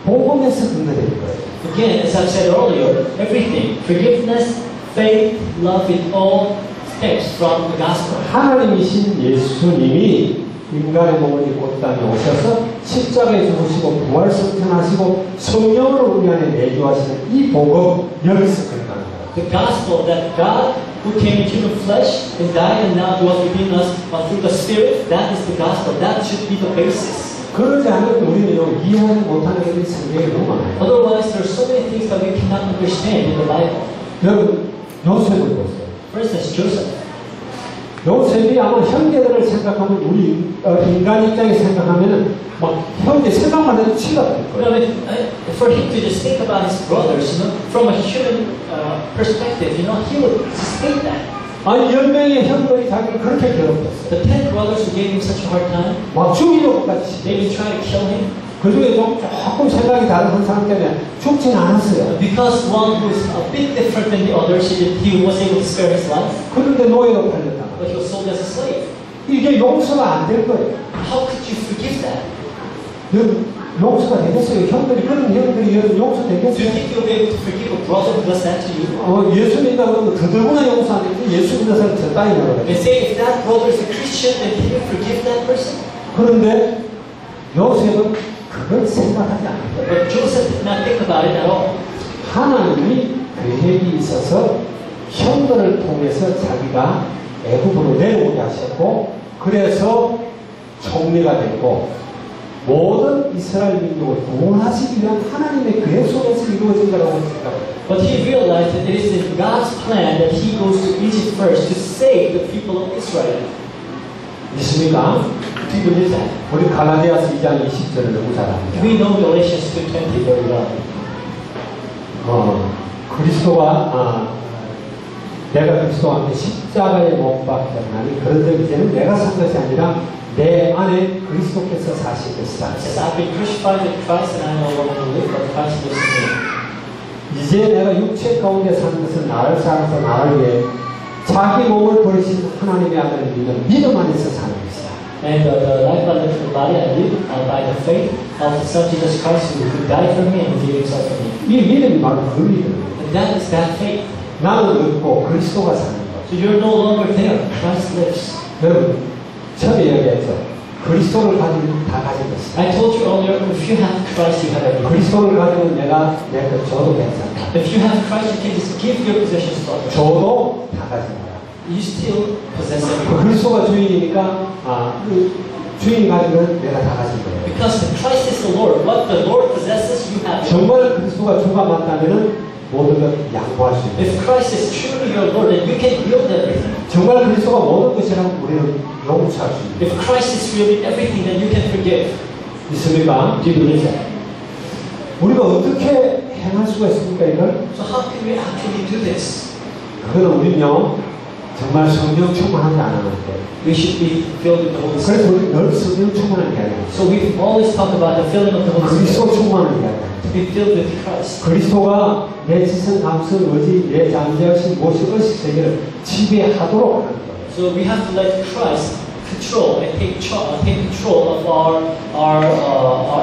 복음에서 근거되는 거예요. Again, as I've said earlier, everything, forgiveness, faith, love, it all stems from the gospel. 하나님이신 예수님이 인간의 몸을 입고 땅에 오셔서 십자가에 죽으시고 부활승천하시고 성령으로 우리 안에 내주하시는 이 복음 여기서 근거하는 거예요. The gospel that God who came in human flesh and died and now dwells within us through the Spirit, that is the gospel. That should be the basis. 그러지 않으면 우리는 이해하지 못하는 게 성경에 너무 많아요. Otherwise, there are so many things that we cannot understand in the Bible. 여러분, 요셉을 보세요. For instance, Joseph. 요셉이 아마 형제들을 생각하면 우리 인간 입장에 생각하면은 막 형제 생각만 해도 치가 될 You know, 거예요. for him to just think about his brothers, you know, from a human perspective, you know, he would just hate that. 아니 10명의 형들이 자기를 그렇게 괴롭혔어요. The 10 brothers who gave him such a hard time, 막 죽이려고까지 they even tried to kill him. 그 중에 좀 조금 생각이 다른 사람 때문에 죽진 않았어요. Because one who is a bit different than the others, he was able to spare his life, 그런데 노예로 팔렸다. but he was sold as a slave. 이게 용서가 안 될 거예요. How could you forgive that? 용서가 되겠어요? 형들이 그런 형들이 용서 Do you 되겠어요? think you'll be able to forgive a brother who does that to you? 예수 믿는다 그러면 더더구나 용서 안 되지. 예수 믿는 사람 저 따위라고 And 그래요. say if that brother is a Christian, then can you forgive that person? 그런데 요셉은 그걸 생각하지 않아요. But Joseph did not think about it at all. 하나님이 계획이 있어서 형들을 통해서 자기가 애굽으로 내려오게 하셨고 그래서 총리가 됐고 모든 이스라엘 민족을 구원하시기 위한 하나님의 계획 속에서 이루어진 거라고 생각합니다. But he realized that it is in God's plan that he goes to Egypt first to save the people of Israel. 믿습니까? Do you believe that? 우리 갈라디아서 2장 20절을 너무 잘 압니다. We know Galatians 2:20 very well. 그리스도가 내가 그리스도와 함께 십자가에 못 박혔나니 그런데 이제는 내가 산 것이 아니라 내 안에 그리스도께서 사실 것이다. It says, I've been crucified with Christ and I no longer live, but Christ lives in me. 이제 내가 육체 가운데 사는 것은 나를 사랑해서 나를 위해 자기 몸을 버리신 하나님의 아들을 믿는 믿음 안에서 사는 것이다. And the life I live in the body I live by the faith of the Son Jesus Christ who died for me and gave himself for me. 이 믿음이 바로 그 믿음이에요. And that is that faith. 나는 없고 그리스도가 사는 것. So you're no longer there. Christ lives. 여러분, 처음에 얘기했죠. 그리스도를 가지면 다 가진 것이다. I told you earlier, if you have Christ, you have everything. 그리스도를 가지면 내가 내 것 줘도 괜찮다. If you have Christ, you can just give your possessions to others. 줘도 다 가진 거야. You still possess 그 everything. 그리스도가 주인이니까 그 주인 가지면 내가 다 가진 거예요. Because Christ is the Lord. What the Lord possesses, you have. 정말 그리스도가 주가 맞다면은 모든 걸 양보할 수 있는. If Christ is truly your Lord, then you can yield everything. 정말 그리스도가 모든 것이라면 우리는 용서할 수 있는. If Christ is really everything, then you can forgive. 믿습니까? Do you believe that? 우리가 어떻게 행할 수가 있습니까 이걸? So how can we actually do this? 그거는 우리는요 정말 성령 충만하지 않았는데. We should be filled with the Holy Spirit. 그래서 우리 늘 성령 충만한 이야기예요. So we always talk about the filling of the Holy Spirit. 그리스도 충만한 이야기예요. To be filled with Christ. 그리스도가 내 지성, 감성, 의지, 내 잠재하신 모든 것이 세계를 지배하도록 하는 거예요. So we have to let Christ control and take control of our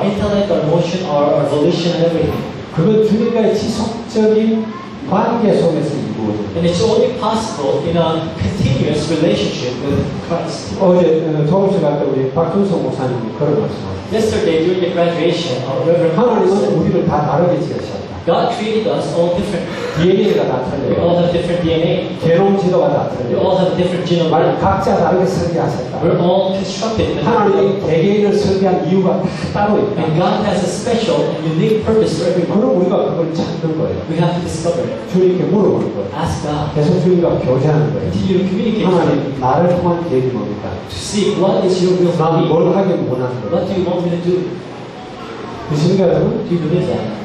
intellect, our emotion, our volition, and everything. 그건 주님과의 지속적인 관계 속에서 이루어져요. 이루어집니다. And it's only possible in a continuous relationship with Christ. 어제 졸업식 때 우리 박준성 목사님이 그런 말씀하셨어요. Yesterday, during the graduation of Reverend 하나님은 Carson, 우리를 다 다르게 지으셨다. God created us all different. DNA가 다 We all 틀려요. have different DNA. 개론 지도가 다 We 틀려요. all have a different genome. 말 각자 다르게 설계하셨다. We're all constructed in a different way. 하나님이 개개인을 설계한 이유가 다 따로 있다. And God has a special and unique purpose for everyone. 그럼 우리가 그걸 찾는 거예요. We have to discover it. 주님께 물어보는 거예요. Ask God. 계속 주님과 교제하는 거예요. Continue to communicate with Him. 하나님, 나를 통한 계획이 뭡니까? To see what is your will for 난 me. 뭘 하길 원하는 거예요. What do you want me to do? 믿습니까, 여러분? Do you believe that?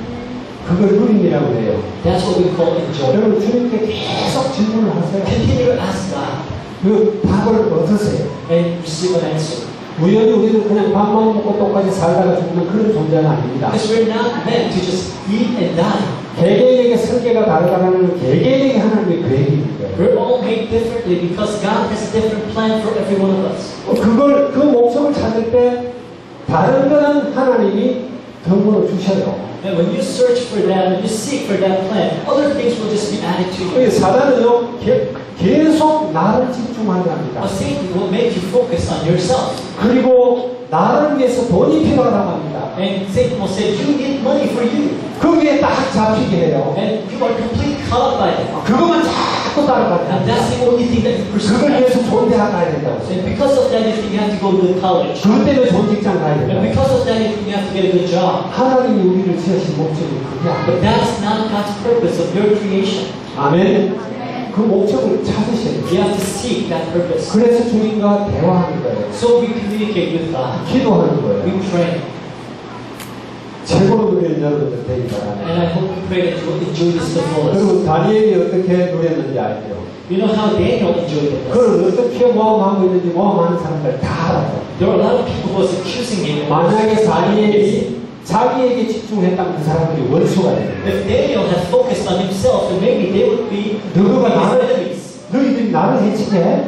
그걸 누림이라고 해요. That's what we call enjoy. 여러분, 주님께 계속 질문을 하세요. Continue to ask God 그 답을 얻으세요. and receive an answer. 우연히 우리는 그냥 밥만 먹고 똑같이 살다가 죽는 그런 존재는 아닙니다. Because we're not meant to just eat and die. 개개인에게 설계가 다르다는 개개인에게 하나님의 계획이 있는 거예요. We're all made differently because God has a different plan for every one of us. 그 목적을 찾을 때 다른 거는 하나님이 덤으로 주셔요. And when you search for that, when you seek for that plan, other things will just be added to you. 사단은요 계속 나를 집중하게 합니다. But Satan will make you focus on yourself. 그리고 나를 위해서 돈이 필요하다고 합니다. And Satan will say, you need money for you. 거기에 딱 잡히게 해요. And you are completely caught up by it. 그것만 자꾸 따라가게 And 합니다. that's the only thing that you pursue. 그걸 위해서 좋은 대학 가야 된다고. And because of that, you think you have to go to college. 그것 때문에 좋은 직장 가야 And 된다. because of that, you think you have to get a good job. 하나님이 우리를 지으신 목적이 그게 But 아니에요. that's not God's purpose of your creation. 아멘. 그 목적을 찾으셔야 돼요. You have to seek that purpose. 그래서 주님과 대화하는 거예요. So we communicate with God. 기도하는 We 거예요. pray. 최고로 누리는 여러분들 되기 And 바랍니다. I hope you pray that you will enjoy this the fullest. 여러분 다니엘이 어떻게 누렸는지 알죠? You know how Daniel enjoyed it. 그걸 어떻게 모함하고 있는지 모함하는 사람들 다 알아요. There were a lot of people who was accusing him. 만약에 다니엘이 자기에게 집중했다면 그 사람들이 원수가 되는 거예요. If Daniel had focused on himself, then maybe they would be 누구가 his 나를 enemies. 너희들이 나를 해치게 해?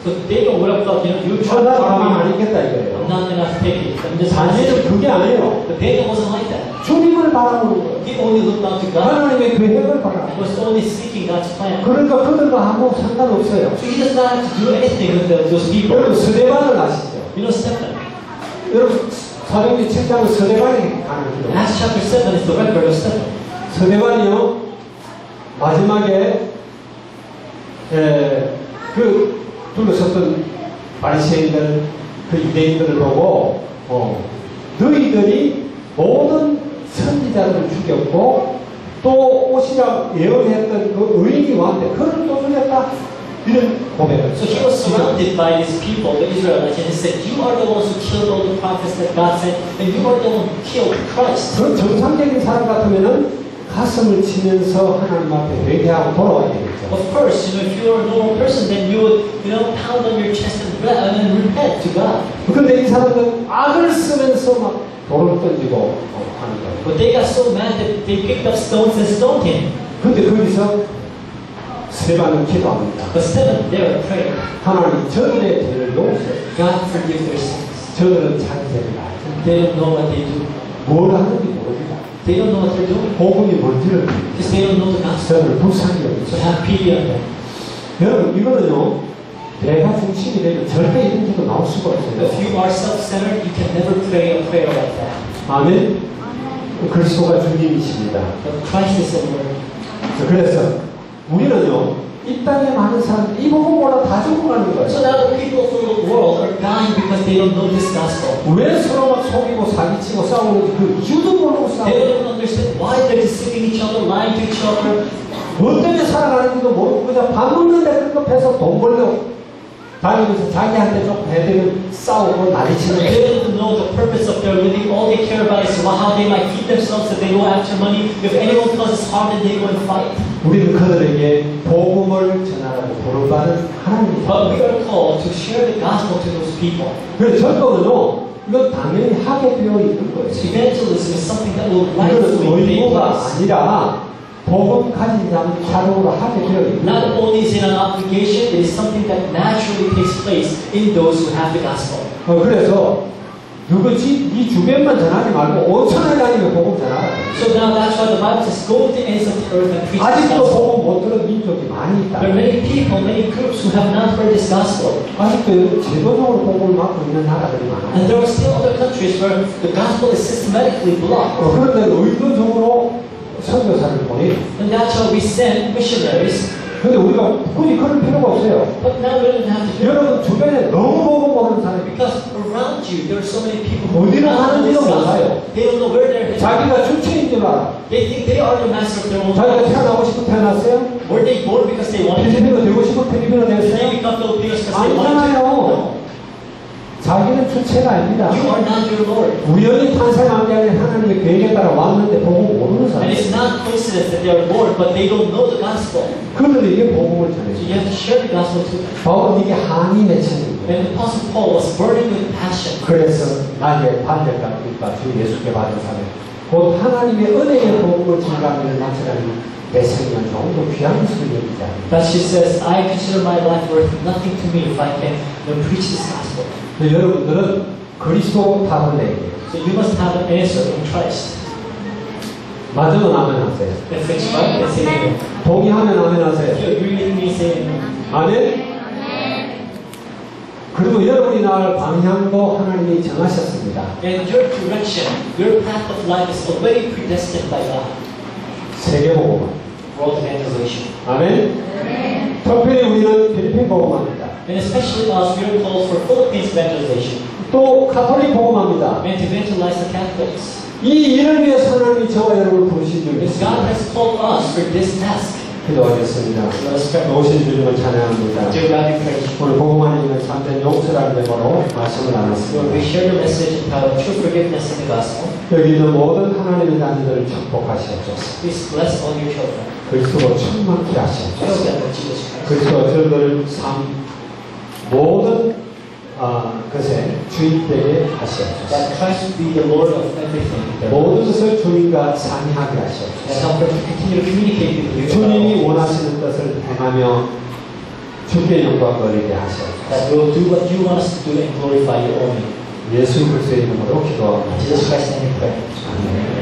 So Daniel would have thought, you're trying to 나 가만 harm 안 me. 있겠다 I'm 이거예요. not gonna take it. I'm just gonna 다니엘은 say. 그게 아니에요. But Daniel wasn't like that. 주님을 바라보는 거예요. He only looked out to God. 하나님의 계획을 He 바라보는 was only seeking God's plan. 그러니까 그들과 아무 상관없어요. So he does not have to do anything with those people. 여러분 스데반을 아시죠? You know, Stephen. 여러분 사도행전 7장은 스데반이 가는 길이에요. Acts chapter 7 is the record of Stephen. 스데반이요 마지막에 그 둘러섰던 바리새인들 그 유대인들을 보고 너희들이 모든 선지자들을 죽였고 또 오시라 예언했던 그 의인이 왔는데 그를 또 죽였다 이런 고백을 So he was surrounded by these people, the Israelites, and he said, you are the ones who killed all the prophets that God sent, and you are the one who killed Christ. 그런 정상적인 사람 같으면은 가슴을 치면서 하나님 앞에 회개하고 돌아와야 되겠죠. Of course, if you are a normal person, then you would, pound on your chest and repent to God. 그런데 이 사람들은 악을 쓰면서 막 돌을 던지고 하는 거예요. But they got so mad that they picked up stones and stoned him. 근데 거기서 스데반은 기도합니다. But Stephen there prayed, 하나님 저들의 죄를 용서해. God forgive their sins. 저들은 자기 죄를 알죠. They don't know what they do. 뭘 하는지 모릅니다. They don't know what they're doing 복음이 뭔지를 because they don't know the gospel. 저를 불쌍히 So 여기죠. have pity on them. 여러분 이거는요 내가 중심이 되면 절대 이런 기도 나올 수가 없어요. If you are self-centered, you can never pray a prayer like that. 아멘. 그리스도가 주님이십니다. But Christ is the Lord. 그래서 우리는요 이 땅에 많은 사람들 이 복음 몰라 다 죽어가는 거예요. So now the people from the world are dying because they don't know this gospel. 왜 서로 막 속이고 사기치고 싸우는지 그 이유도 모르고 They 싸우고 don't even understand why they're deceiving each other, lying to each other. 뭐 때문에 살아가는지도 모르고 그냥 밥 먹는데 급급해서 돈 벌려고 다니면서 자기한테 좀 해드리면 싸우고 난리치는 They 거예요. don't even know the purpose of their living. All they care about is how they might feed themselves, that they go after money. If anyone causes harm, then they go and fight. 우리는 그들에게 복음을 전하라고 부름받은 하나님입니다. But we are called to share the gospel to those people. 그래서 절도는요 이건 당연히 하게 되어 있는 거예요. Evangelism is something that will 이거는 rightfully take 의무가 place. 아니라 복음 가진 자는 자동으로 하게 되어 있는 Not 거예요. only is it an obligation, it is something that naturally takes place in those who have the gospel. 그래서 누구 이 주변만 전하지 말고 5천에 다니면 복음 전하라. So now that's why the Bible says, go to the ends of the earth and preach this 아직도 gospel. 복음 못 들은 민족이 많이 있다. There are many people, many groups who have not heard this gospel. 아직도 제도적으로 복음을 막고 있는 나라들이 많아요. And there are still other countries where the gospel is systematically blocked. 그런데 의도적으로 선교사를 보내요. And that's why we send missionaries. 근데 우리가 굳이 그럴 필요가 없어요. But now we don't have to do it. 여러분 주변에 너무 복음 모르는 사람이 Because around you, there are so many people who 어디로 do not know this 가는지도 gospel. 몰라요. They don't know where they're headed. 자기가 주체인 줄 알아. They think they are the master of their own 자기가 lives. 태어나고 싶어 태어났어요? Were they born because they wanted to? 필리핀으로 되고 싶어 필리핀으로 Did they 됐어요? become Filipinos because they wanted to? 아니잖아요. No. 자기는 주체가 아닙니다. You are not your Lord. 우연히 탄생한 게 아니라 하나님의 계획에 따라 왔는데 복음 모르는 And 사람. it's not coincidence that they are born, but they don't know the gospel. 그런데 이게 복음을 So 전해줘. you have to share the gospel to them. 바울은 이게 한이 맺힌 거예요. And the Apostle Paul was burning with passion. 그래서 나의 반대값과 주 예수께 받은 사람. 곧 하나님의 은혜의 복음을 증가하는 마치라는 내 생명 정도 귀한 것을 여기지 않는다. But she says, I consider my life worth nothing to me if I can preach this gospel. 여러분들은 그리스도 답을 내야 돼요. So you must have an answer in Christ. 맞으면 아멘 하세요. If it's right, then say amen. 동의하면 아멘 If 하세요. you agree with me, say amen. 아멘? 그리고 여러분이 나갈 방향도 하나님이 정하셨습니다. And your direction, your path of life is already predestined by God. 세계복음. World evangelization. 아멘? 특별히 우리는 필리핀 복음합니다. And especially us, we are called for Philippines evangelization. 또 카톨릭 복음합니다. And to evangelize the Catholics. 이 일을 위해서 하나님이 저와 여러분을 부르신 줄 Because God 믿습니다. has called us for this task. 기도하겠습니다. Let us pray. 오신 주님을 찬양합니다. Dear God, we praise you. 오늘 복음안에 있는 참된 용서라는 제목으로 말씀을 Lord, 나눴습니다. we share the message entitled True Forgiveness in the Gospel. 여기 있는 모든 하나님의 자녀들을 축복하시옵소서. Please bless all your children. 그리스도로 충만케 Fill 하시옵소서. them with Jesus Christ. 그리스도가 저들 삶 모든 것에 주인되게 하시옵소서. That Christ be the Lord of everything. 모든 것을 주님과 상의하게 And 하시옵소서. help them to continue to communicate with you. 주님이 원하시는 것을 행하며 주께 영광 돌리게 하시옵소서. That we will do what you want us to do and glorify your own name. 예수 그리스도의 이름으로 기도합니다. In Jesus Christ's name we pray. 아멘.